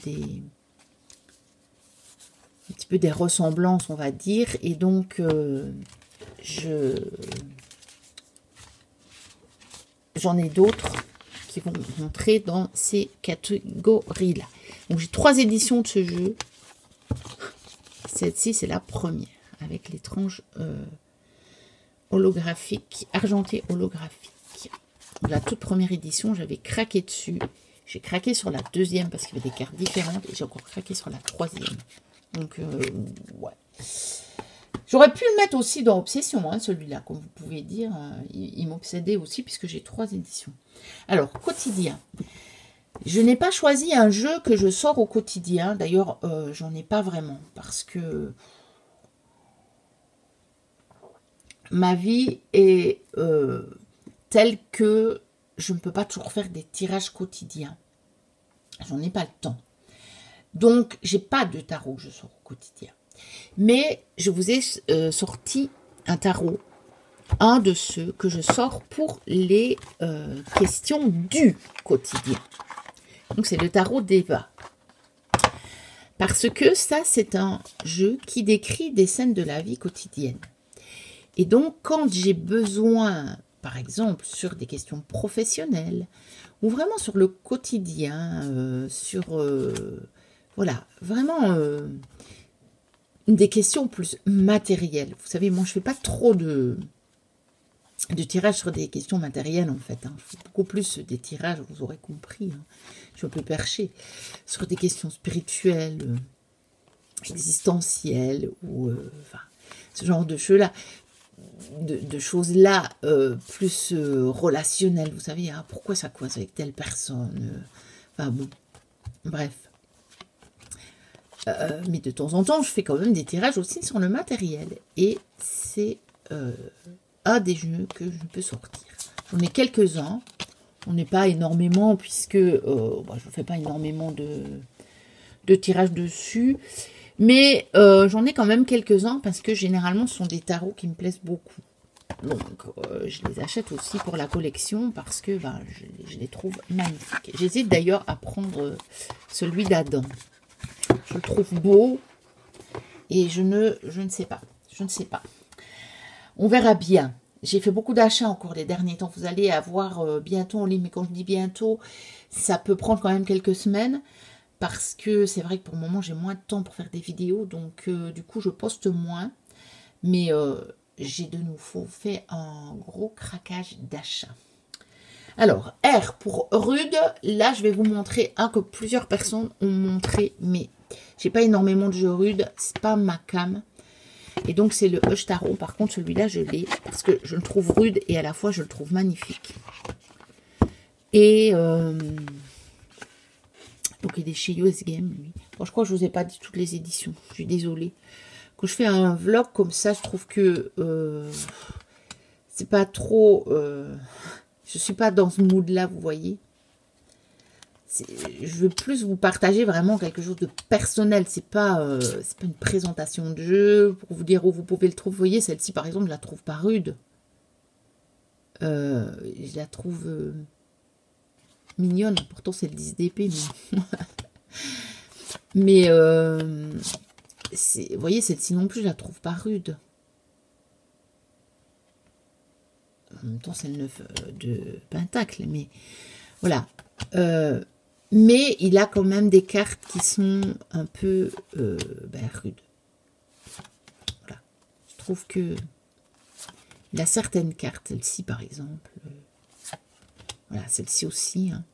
petit peu des ressemblances, on va dire. Et donc, j'en ai d'autres qui vont rentrer dans ces catégories-là. Donc, j'ai 3 éditions de ce jeu. Celle-ci, c'est la première, avec les tranches holographiques, argentées holographiques. Donc, la toute première édition, j'avais craqué dessus. J'ai craqué sur la deuxième parce qu'il y avait des cartes différentes. Et j'ai encore craqué sur la troisième. Donc, ouais. J'aurais pu le mettre aussi dans Obsession, hein, celui-là, comme vous pouvez dire. Il m'obsédait aussi puisque j'ai 3 éditions. Alors, quotidien. Je n'ai pas choisi un jeu que je sors au quotidien. D'ailleurs, j'en ai pas vraiment. Parce que ma vie est telle que je ne peux pas toujours faire des tirages quotidiens. J'en ai pas le temps. Donc, j'ai pas de tarot que je sors au quotidien. Mais je vous ai sorti un tarot, un de ceux que je sors pour les questions du quotidien. Donc, c'est le tarot d'Eva. Parce que ça, c'est un jeu qui décrit des scènes de la vie quotidienne. Et donc, quand j'ai besoin, par exemple, sur des questions professionnelles, ou vraiment sur le quotidien, voilà, vraiment des questions plus matérielles. Vous savez, moi, je ne fais pas trop de tirages sur des questions matérielles, en fait. Hein. Je fais beaucoup plus des tirages, vous aurez compris. Hein. Je suis un peu perchée. Sur des questions spirituelles, existentielles, ou enfin, ce genre de choses-là. De choses-là, plus relationnelles. Vous savez, hein, pourquoi ça coince avec telle personne. Enfin, bon, bref. Mais de temps en temps, je fais quand même des tirages aussi sur le matériel. Et c'est un des jeux que je peux sortir. J'en ai quelques-uns. On n'est pas énormément, puisque je ne fais pas énormément de tirages dessus. Mais j'en ai quand même quelques-uns, parce que généralement, ce sont des tarots qui me plaisent beaucoup. Donc, je les achète aussi pour la collection, parce que je les trouve magnifiques. J'hésite d'ailleurs à prendre celui d'Adam. Je le trouve beau et je ne sais pas. Je ne sais pas. On verra bien. J'ai fait beaucoup d'achats encore les derniers temps. Vous allez avoir bientôt en ligne. Mais quand je dis bientôt, ça peut prendre quand même quelques semaines. Parce que c'est vrai que pour le moment, j'ai moins de temps pour faire des vidéos. Donc, du coup, je poste moins. Mais j'ai de nouveau fait un gros craquage d'achat. Alors, R pour rude. Là, je vais vous montrer un que plusieurs personnes ont montré. Mais j'ai pas énormément de jeux rudes. C'est pas ma cam. Et donc, c'est le Hush Tarot. Par contre, celui-là, je l'ai. Parce que je le trouve rude et à la fois, je le trouve magnifique. Et... donc, il est chez US Game, lui. Bon, je crois que je ne vous ai pas dit toutes les éditions. Je suis désolée. Quand je fais un vlog comme ça, je trouve que c'est pas trop... je suis pas dans ce mood-là, vous voyez. Je veux plus vous partager vraiment quelque chose de personnel. C'est pas une présentation de jeu pour vous dire où vous pouvez le trouver. Vous voyez, celle-ci, par exemple, je la trouve pas rude. Je la trouve... mignonne, pourtant c'est le 10 d'épée, mais vous voyez, celle-ci non plus, je la trouve pas rude. En même temps, c'est le 9 de Pentacle, mais voilà. Mais il a quand même des cartes qui sont un peu rudes. Voilà. Je trouve que il a certaines cartes, celle-ci par exemple. Voilà, celle-ci aussi. Hein.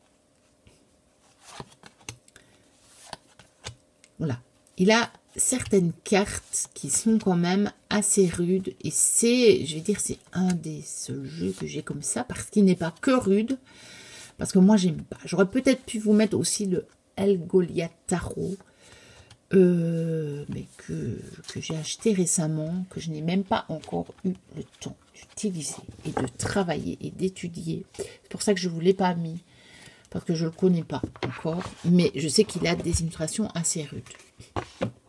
Voilà. Il a certaines cartes qui sont quand même assez rudes. Et c'est, je vais dire, c'est un des seuls jeux que j'ai comme ça. Parce qu'il n'est pas que rude. Parce que moi, j'aime pas. J'aurais peut-être pu vous mettre aussi le Helgolia Tarot. Mais que j'ai acheté récemment. Que je n'ai même pas encore eu le temps d'utiliser. Et de travailler et d'étudier. C'est pour ça que je ne vous l'ai pas mis. Parce que je ne le connais pas encore. Mais je sais qu'il a des illustrations assez rudes.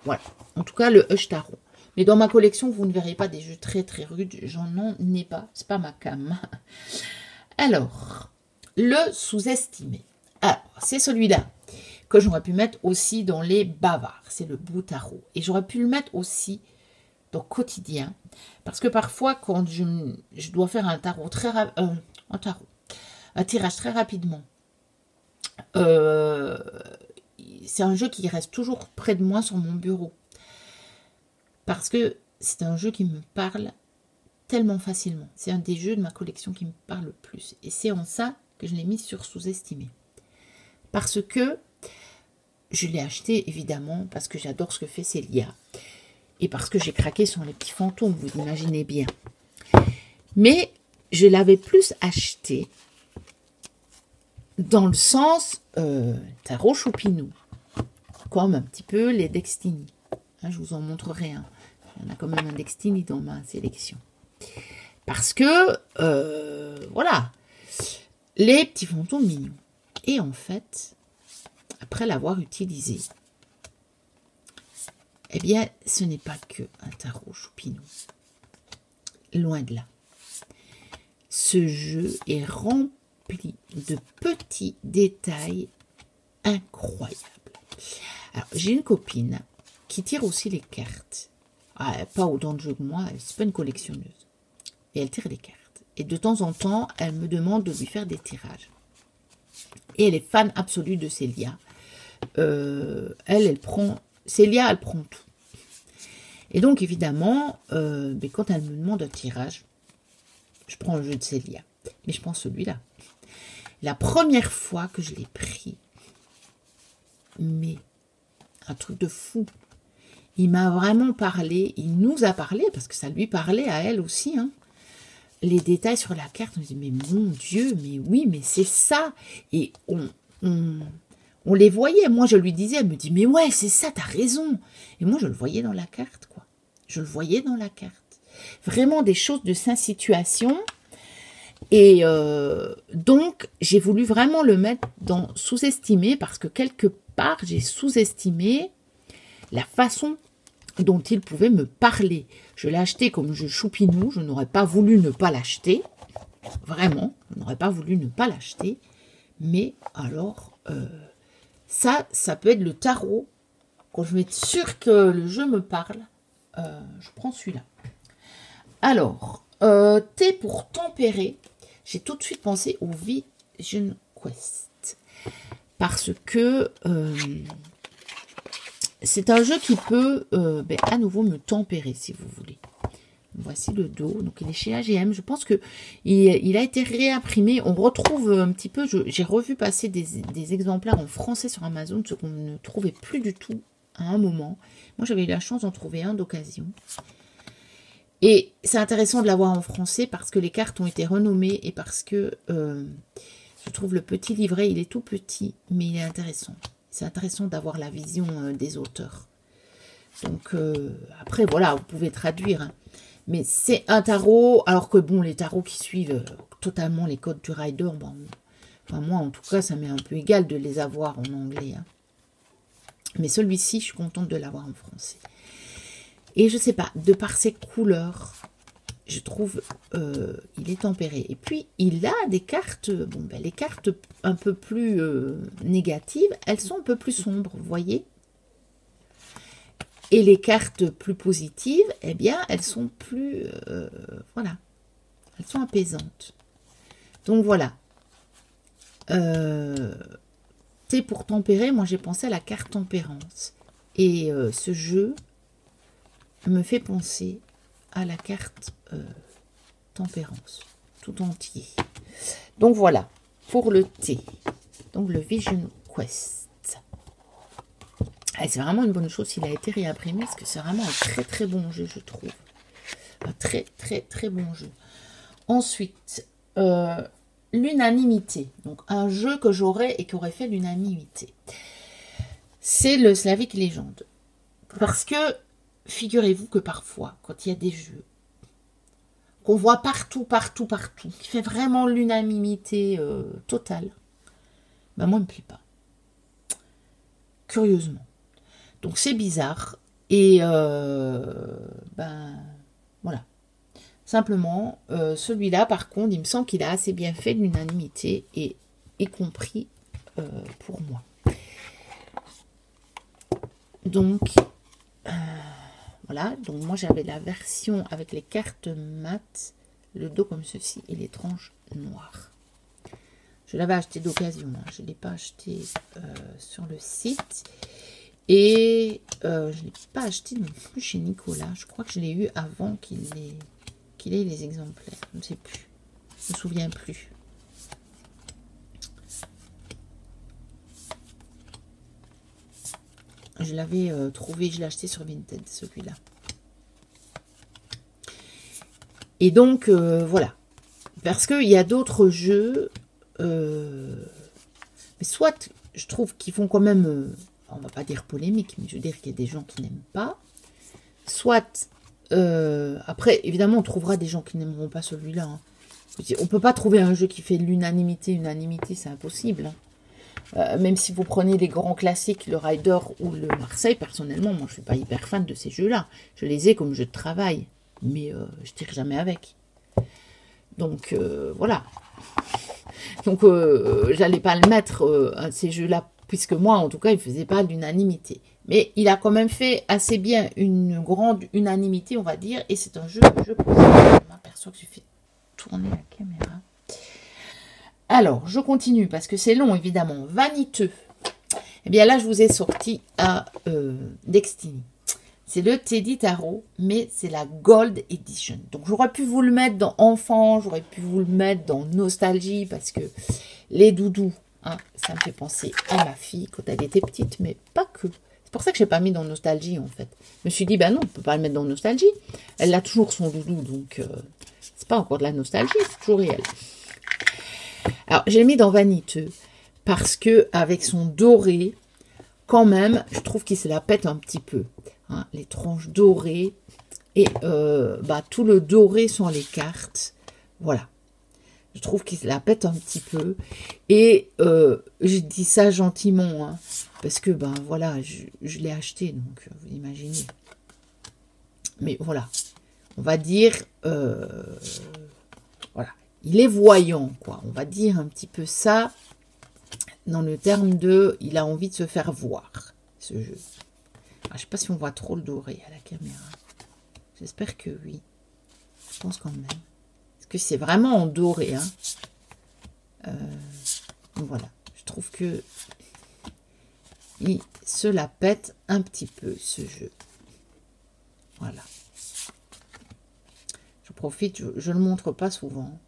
Voilà. En tout cas, le Hush Tarot. Mais dans ma collection, vous ne verrez pas des jeux très très rudes. J'en ai pas. C'est pas ma cam. Alors, le sous-estimé. Alors, c'est celui-là que j'aurais pu mettre aussi dans les bavards. C'est le Beau Tarot. Et j'aurais pu le mettre aussi dans quotidien. Parce que parfois, quand je dois faire un tarot un tirage très rapidement, c'est un jeu qui reste toujours près de moi sur mon bureau. Parce que c'est un jeu qui me parle tellement facilement. C'est un des jeux de ma collection qui me parle le plus. Et c'est en ça que je l'ai mis sur sous-estimé. Parce que je l'ai acheté évidemment parce que j'adore ce que fait Célia. Et parce que j'ai craqué sur les petits fantômes, vous imaginez bien. Mais je l'avais plus acheté dans le sens tarot choupinou, comme un petit peu les Destiny. Hein, je vous en montrerai un. On a quand même un Destiny dans ma sélection. Parce que, voilà, les petits fantômes mignons. Et en fait, après l'avoir utilisé, eh bien, ce n'est pas que un tarot choupinou. Loin de là. Ce jeu est rempli de petits détails incroyables. Alors, j'ai une copine qui tire aussi les cartes. Ah, pas autant de jeux que moi, c'est pas une collectionneuse. Et elle tire les cartes. Et de temps en temps, elle me demande de lui faire des tirages. Et elle est fan absolue de Célia. Elle prend... Célia, elle prend tout. Et donc, évidemment, quand elle me demande un tirage, je prends le jeu de Célia. Mais je prends celui-là. La première fois que je l'ai pris, mais un truc de fou. Il m'a vraiment parlé, il nous a parlé, parce que ça lui parlait à elle aussi, hein. Les détails sur la carte, on dit, mais mon Dieu, mais oui, mais c'est ça. Et on les voyait. Moi, je lui disais, elle me dit, mais ouais, c'est ça, t'as raison. Et moi, je le voyais dans la carte, quoi. Je le voyais dans la carte. Vraiment des choses de sa situation. Et donc, j'ai voulu vraiment le mettre dans sous-estimé, parce que quelque part, j'ai sous-estimé la façon dont il pouvait me parler. Je l'ai acheté comme jeu choupinou, je n'aurais pas voulu ne pas l'acheter. Vraiment, je n'aurais pas voulu ne pas l'acheter. Mais alors, ça peut être le tarot. Quand je vais être sûre que le jeu me parle, je prends celui-là. Alors, thé pour tempérer. J'ai tout de suite pensé au Vision Quest. Parce que c'est un jeu qui peut à nouveau me tempérer, si vous voulez. Voici le dos. Donc, il est chez AGM. Je pense qu'il a été réimprimé. On retrouve un petit peu... J'ai revu passer des exemplaires en français sur Amazon, ce qu'on ne trouvait plus du tout à un moment. Moi, j'avais eu la chance d'en trouver un d'occasion. Et c'est intéressant de l'avoir en français parce que les cartes ont été renommées et parce que je trouve le petit livret, il est tout petit, mais il est intéressant. C'est intéressant d'avoir la vision des auteurs. Donc, après, voilà, vous pouvez traduire. Hein. Mais c'est un tarot, alors que, bon, les tarots qui suivent totalement les codes du Rider, bon, enfin, moi, en tout cas, ça m'est un peu égal de les avoir en anglais. Hein. Mais celui-ci, je suis contente de l'avoir en français. Et je sais pas, de par ses couleurs, je trouve il est tempéré. Et puis, il a des cartes, les cartes un peu plus négatives, elles sont un peu plus sombres, vous voyez. Et les cartes plus positives, eh bien, elles sont plus, voilà, elles sont apaisantes. Donc, voilà. Thé pour tempérer, moi, j'ai pensé à la carte tempérance. Et ce jeu me fait penser à la carte tempérance, tout entier. Donc voilà, pour le thé. Donc le Vision Quest. Ah, c'est vraiment une bonne chose s'il a été réimprimé, parce que c'est vraiment un très très bon jeu, je trouve. Un très très très bon jeu. Ensuite, l'unanimité. Donc un jeu que j'aurais et qui aurait fait l'unanimité. C'est le Slavic Legend. Parce que, figurez-vous que parfois, quand il y a des jeux qu'on voit partout, qui fait vraiment l'unanimité totale, ben moi, il ne me plaît pas. Curieusement. Donc c'est bizarre. Et ben voilà. Simplement, celui-là, par contre, il me semble qu'il a assez bien fait l'unanimité, et y compris pour moi. Donc, voilà. Donc moi, j'avais la version avec les cartes mat, le dos comme ceci, et les tranches noires. Je l'avais acheté d'occasion, hein. Je ne l'ai pas acheté sur le site. Et je ne l'ai pas acheté non plus chez Nicolas. Je crois que je l'ai eu avant qu'il ait les exemplaires. Je ne sais plus. Je ne me souviens plus. Je l'avais trouvé, je l'ai acheté sur Vinted, celui-là. Et donc, voilà. Parce qu'il y a d'autres jeux... mais soit, je trouve qu'ils font quand même... on va pas dire polémique, mais je veux dire qu'il y a des gens qui n'aiment pas. Soit... après, évidemment, on trouvera des gens qui n'aimeront pas celui-là. Hein. On peut pas trouver un jeu qui fait l'unanimité. Unanimité, c'est impossible. Hein. Même si vous prenez les grands classiques, le Rider ou le Marseille, personnellement, moi, je suis pas hyper fan de ces jeux-là. Je les ai comme jeu de travail, mais je tire jamais avec. Donc, voilà. Donc, j'allais pas le mettre, ces jeux-là, puisque moi, en tout cas, il faisait pas l'unanimité. Mais il a quand même fait assez bien une grande unanimité, on va dire, et c'est un jeu que je m'aperçois que je fais tourner la caméra. Alors, je continue, parce que c'est long, évidemment. Vaniteux. Eh bien, là, je vous ai sorti à Destiny. C'est le Teddy Tarot, mais c'est la Gold Edition. Donc, j'aurais pu vous le mettre dans Enfant, j'aurais pu vous le mettre dans Nostalgie, parce que les doudous, hein, ça me fait penser à ma fille quand elle était petite, mais pas que. C'est pour ça que je n'ai pas mis dans Nostalgie, en fait. Je me suis dit, bah non, on ne peut pas le mettre dans Nostalgie. Elle a toujours son doudou, donc c'est pas encore de la nostalgie, c'est toujours réel. Alors, j'ai mis dans Vaniteux parce que avec son doré, quand même, je trouve qu'il se la pète un petit peu. Hein, les tranches dorées et tout le doré sur les cartes. Voilà. Je trouve qu'il se la pète un petit peu. Et je dis ça gentiment, hein, parce que, ben voilà, je l'ai acheté, donc vous imaginez. Mais voilà, on va dire... voilà. Il est voyant, quoi. On va dire un petit peu ça dans le terme de... Il a envie de se faire voir, ce jeu. Alors, je ne sais pas si on voit trop le doré à la caméra. J'espère que oui. Je pense quand même. Parce que c'est vraiment en doré. Hein. Donc voilà. Je trouve que... il se la pète un petit peu, ce jeu. Voilà. Je profite. Je ne le montre pas souvent.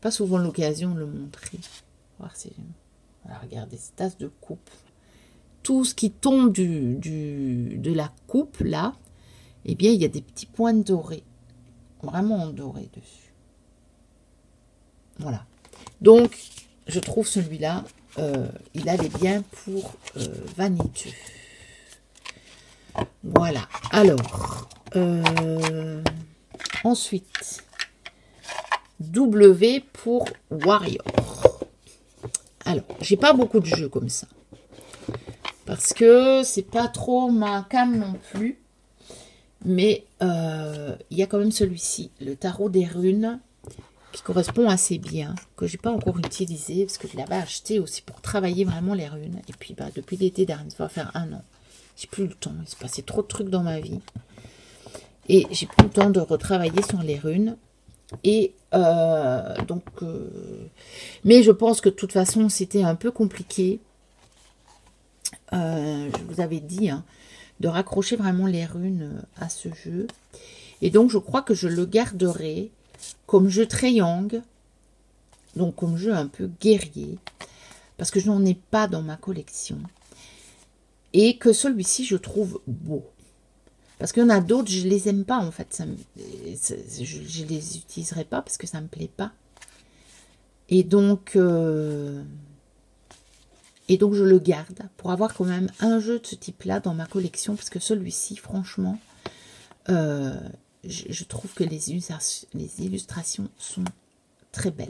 Pas souvent l'occasion de le montrer. Voir si voilà, regardez, cette tasse de coupe. Tout ce qui tombe de la coupe, là, eh bien, il y a des petits points dorés. Vraiment en doré dessus. Voilà. Donc, je trouve celui-là, il allait bien pour Vaniteux. Voilà. Alors, ensuite... W pour Warrior. Alors, j'ai pas beaucoup de jeux comme ça. Parce que c'est pas trop ma cam non plus. Mais il y a quand même celui-ci, le tarot des runes, qui correspond assez bien, que j'ai pas encore utilisé, parce que je l'avais acheté aussi pour travailler vraiment les runes. Et puis bah, depuis l'été dernier, ça va faire 1 an. J'ai plus le temps, il s'est passé trop de trucs dans ma vie. Et j'ai plus le temps de retravailler sur les runes. Et mais je pense que de toute façon c'était un peu compliqué, je vous avais dit, hein, de raccrocher vraiment les runes à ce jeu, et donc je crois que je le garderai comme jeu triangle, donc comme jeu un peu guerrier, parce que je n'en ai pas dans ma collection. Et que celui-ci, je trouve beau. Parce qu'il y en a d'autres, je les aime pas, en fait. Je les utiliserai pas parce que ça me plaît pas. Et donc je le garde pour avoir quand même un jeu de ce type-là dans ma collection. Parce que celui-ci, franchement, je trouve que les illustrations sont très belles.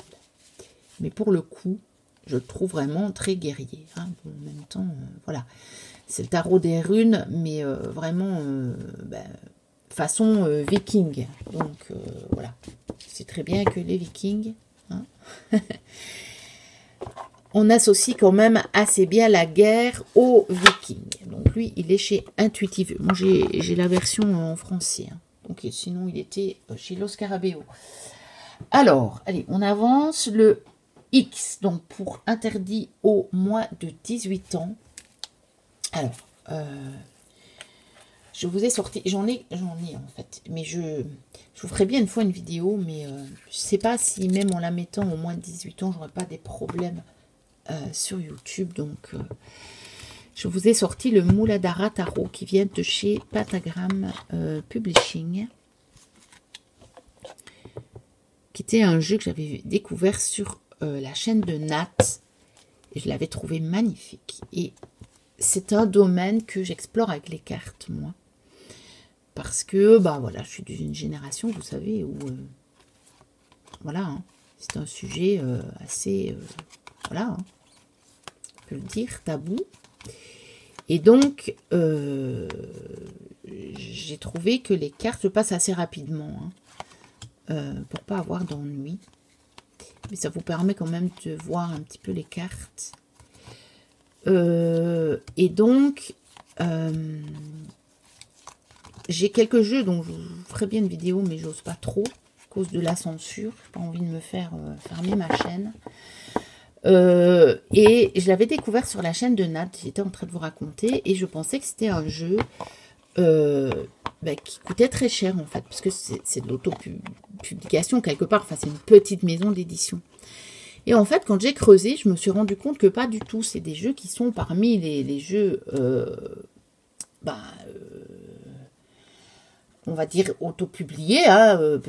Mais pour le coup, je le trouve vraiment très guerrier. Hein. Bon, en même temps, voilà. C'est le tarot des runes, mais vraiment façon viking. Donc voilà. C'est très bien que les vikings. Hein. On associe quand même assez bien la guerre aux vikings. Donc lui, il est chez Intuitive. Moi, j'ai la version en français. Hein. Donc sinon, il était chez Los Scarabeo. Alors, allez, on avance. Le X, donc pour interdit aux moins de 18 ans. Alors, je vous ai sorti, j'en ai en fait, mais je vous ferai bien une fois une vidéo, mais je ne sais pas si même en la mettant au moins de 18 ans, j'aurai pas des problèmes sur YouTube. Donc, je vous ai sorti le Muladhara Tarot qui vient de chez Pentagram Publishing, qui était un jeu que j'avais découvert sur la chaîne de Nat, et je l'avais trouvé magnifique. Et c'est un domaine que j'explore avec les cartes, moi. Parce que, bah voilà, je suis d'une génération, vous savez, où... voilà, hein, c'est un sujet assez... voilà, hein, on peut le dire, tabou. Et donc, j'ai trouvé que les cartes passent assez rapidement, hein, pour pas avoir d'ennui. Mais ça vous permet quand même de voir un petit peu les cartes. Et donc, j'ai quelques jeux, donc je vous ferai bien une vidéo, mais j'ose pas trop, à cause de la censure. J'ai pas envie de me faire fermer ma chaîne. Et je l'avais découvert sur la chaîne de Nat, j'étais en train de vous raconter, et je pensais que c'était un jeu qui coûtait très cher, en fait, parce que c'est de l'auto-publication, quelque part, enfin, c'est une petite maison d'édition. Et en fait, quand j'ai creusé, je me suis rendu compte que pas du tout. C'est des jeux qui sont parmi les jeux, on va dire, autopubliés, hein,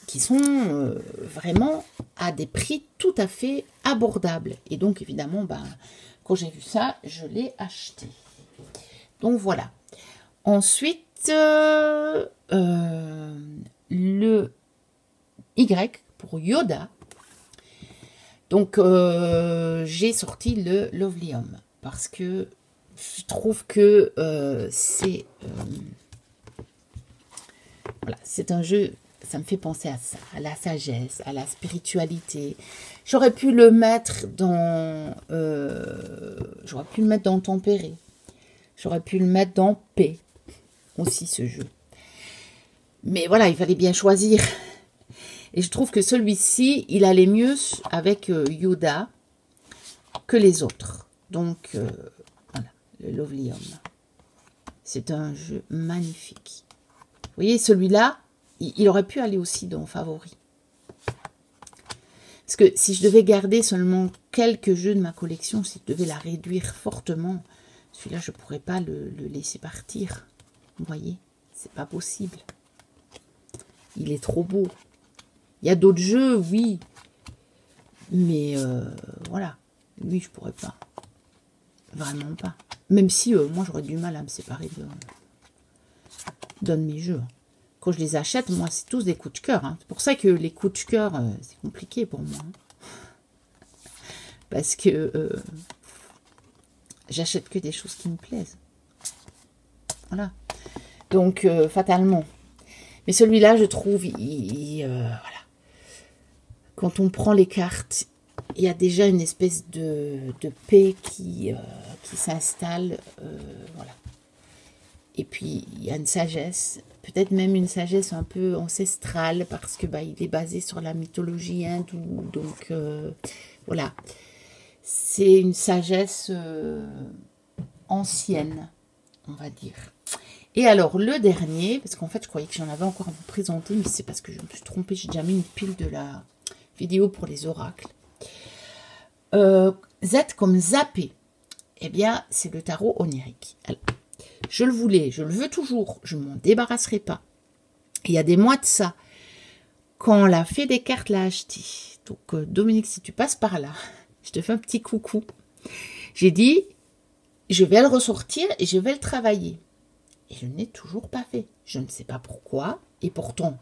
qui sont vraiment à des prix tout à fait abordables. Et donc, évidemment, quand j'ai vu ça, je l'ai acheté. Donc, voilà. Ensuite, le Y pour Yoda. Donc, j'ai sorti le Lovely-Homme parce que je trouve que c'est voilà, c'est un jeu, ça me fait penser à ça, à la sagesse, à la spiritualité. J'aurais pu le mettre dans Tempéré. J'aurais pu le mettre dans Paix aussi, ce jeu. Mais voilà, il fallait bien choisir. Et je trouve que celui-ci, il allait mieux avec Yoda que les autres. Donc, voilà, le Lovely-Homme. C'est un jeu magnifique. Vous voyez, celui-là, il aurait pu aller aussi dans Favoris. Parce que si je devais garder seulement quelques jeux de ma collection, si je devais la réduire fortement, celui-là, je ne pourrais pas le laisser partir. Vous voyez, c'est pas possible. Il est trop beau. Il y a d'autres jeux, oui. Mais voilà. Lui, je pourrais pas. Vraiment pas. Même si moi, j'aurais du mal à me séparer d'un de mes jeux. Quand je les achète, moi, c'est tous des coups de cœur. Hein. C'est pour ça que les coups de cœur, c'est compliqué pour moi. Hein. Parce que j'achète que des choses qui me plaisent. Voilà. Donc, fatalement. Mais celui-là, je trouve, voilà. Quand on prend les cartes, il y a déjà une espèce de paix qui s'installe. Voilà. Et puis, il y a une sagesse, peut-être même une sagesse un peu ancestrale, parce que il est basé sur la mythologie hindoue. Donc, voilà. C'est une sagesse ancienne, on va dire. Et alors, le dernier, parce qu'en fait, je croyais que j'en avais encore à vous présenter, mais c'est parce que je me suis trompée, j'ai déjà mis une pile de la vidéo pour les oracles. Z comme zapper. eh bien, c'est le tarot onirique. Alors, je le voulais, je le veux toujours, je ne m'en débarrasserai pas. Il y a des mois de ça, quand la fée des cartes l'a acheté, donc Dominique, si tu passes par là, je te fais un petit coucou. J'ai dit, je vais le ressortir et je vais le travailler. Et je n'ai toujours pas fait. Je ne sais pas pourquoi, et pourtant,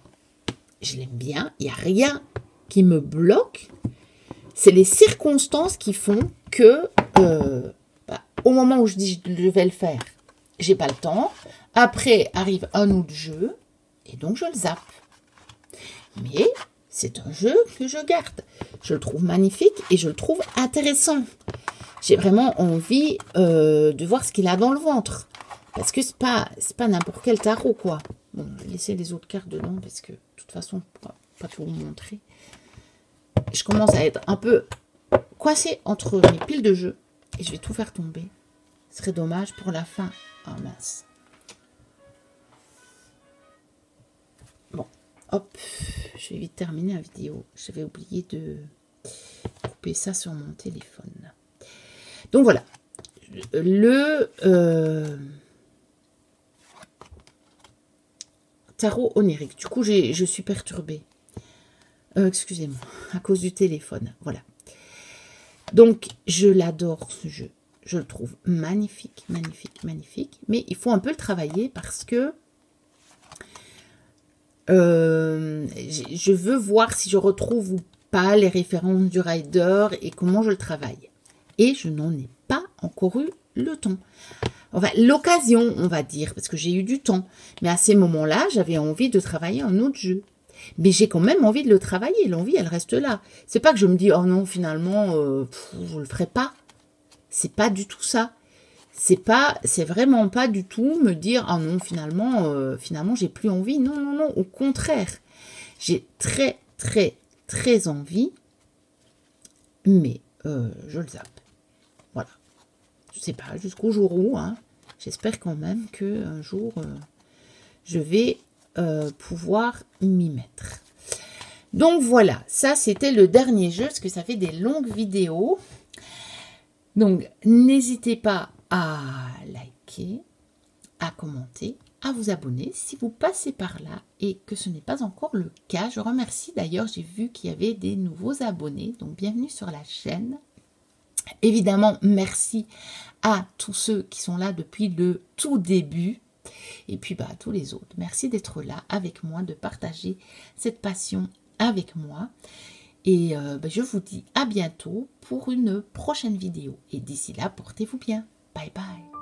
je l'aime bien, il n'y a rien qui me bloque. C'est les circonstances qui font que, au moment où je dis je vais le faire, j'ai pas le temps. Après arrive un autre jeu, et donc je le zappe. Mais c'est un jeu que je garde. Je le trouve magnifique et je le trouve intéressant. J'ai vraiment envie de voir ce qu'il a dans le ventre. Parce que c'est pas n'importe quel tarot, quoi. Bon, je vais laisser les autres cartes dedans parce que, de toute façon, je ne pourrai pas tout vous montrer. Je commence à être un peu coincée entre mes piles de jeux et je vais tout faire tomber. Ce serait dommage pour la fin. Ah mince. Bon, hop, je vais vite terminer la vidéo. J'avais oublié de couper ça sur mon téléphone. Donc voilà, le tarot onirique. Du coup, je suis perturbée. Excusez-moi, à cause du téléphone. Voilà. Donc, je l'adore ce jeu. Je le trouve magnifique, magnifique, magnifique. Mais il faut un peu le travailler parce que je veux voir si je retrouve ou pas les références du rider et comment je le travaille. Et je n'en ai pas encore eu le temps. Enfin, l'occasion, on va dire, parce que j'ai eu du temps. Mais à ces moments-là, j'avais envie de travailler un autre jeu. Mais j'ai quand même envie de le travailler. L'envie, elle reste là. C'est pas que je me dis, oh non, finalement, je le ferai pas. C'est pas du tout ça. C'est vraiment pas du tout me dire, ah non, finalement, j'ai plus envie. Non, non, non, au contraire. J'ai très, très, très envie. Mais je le zappe. Voilà. Je sais pas, jusqu'au jour où, hein. J'espère quand même qu'un jour, je vais pouvoir m'y mettre. Donc voilà, ça c'était le dernier jeu, parce que ça fait des longues vidéos. Donc n'hésitez pas à liker, à commenter, à vous abonner si vous passez par là et que ce n'est pas encore le cas. Je remercie d'ailleurs, j'ai vu qu'il y avait des nouveaux abonnés, donc bienvenue sur la chaîne. Évidemment, merci à tous ceux qui sont là depuis le tout début. Et puis à tous les autres. Merci d'être là avec moi, de partager cette passion avec moi. Et je vous dis à bientôt pour une prochaine vidéo. Et d'ici là, portez-vous bien. Bye bye.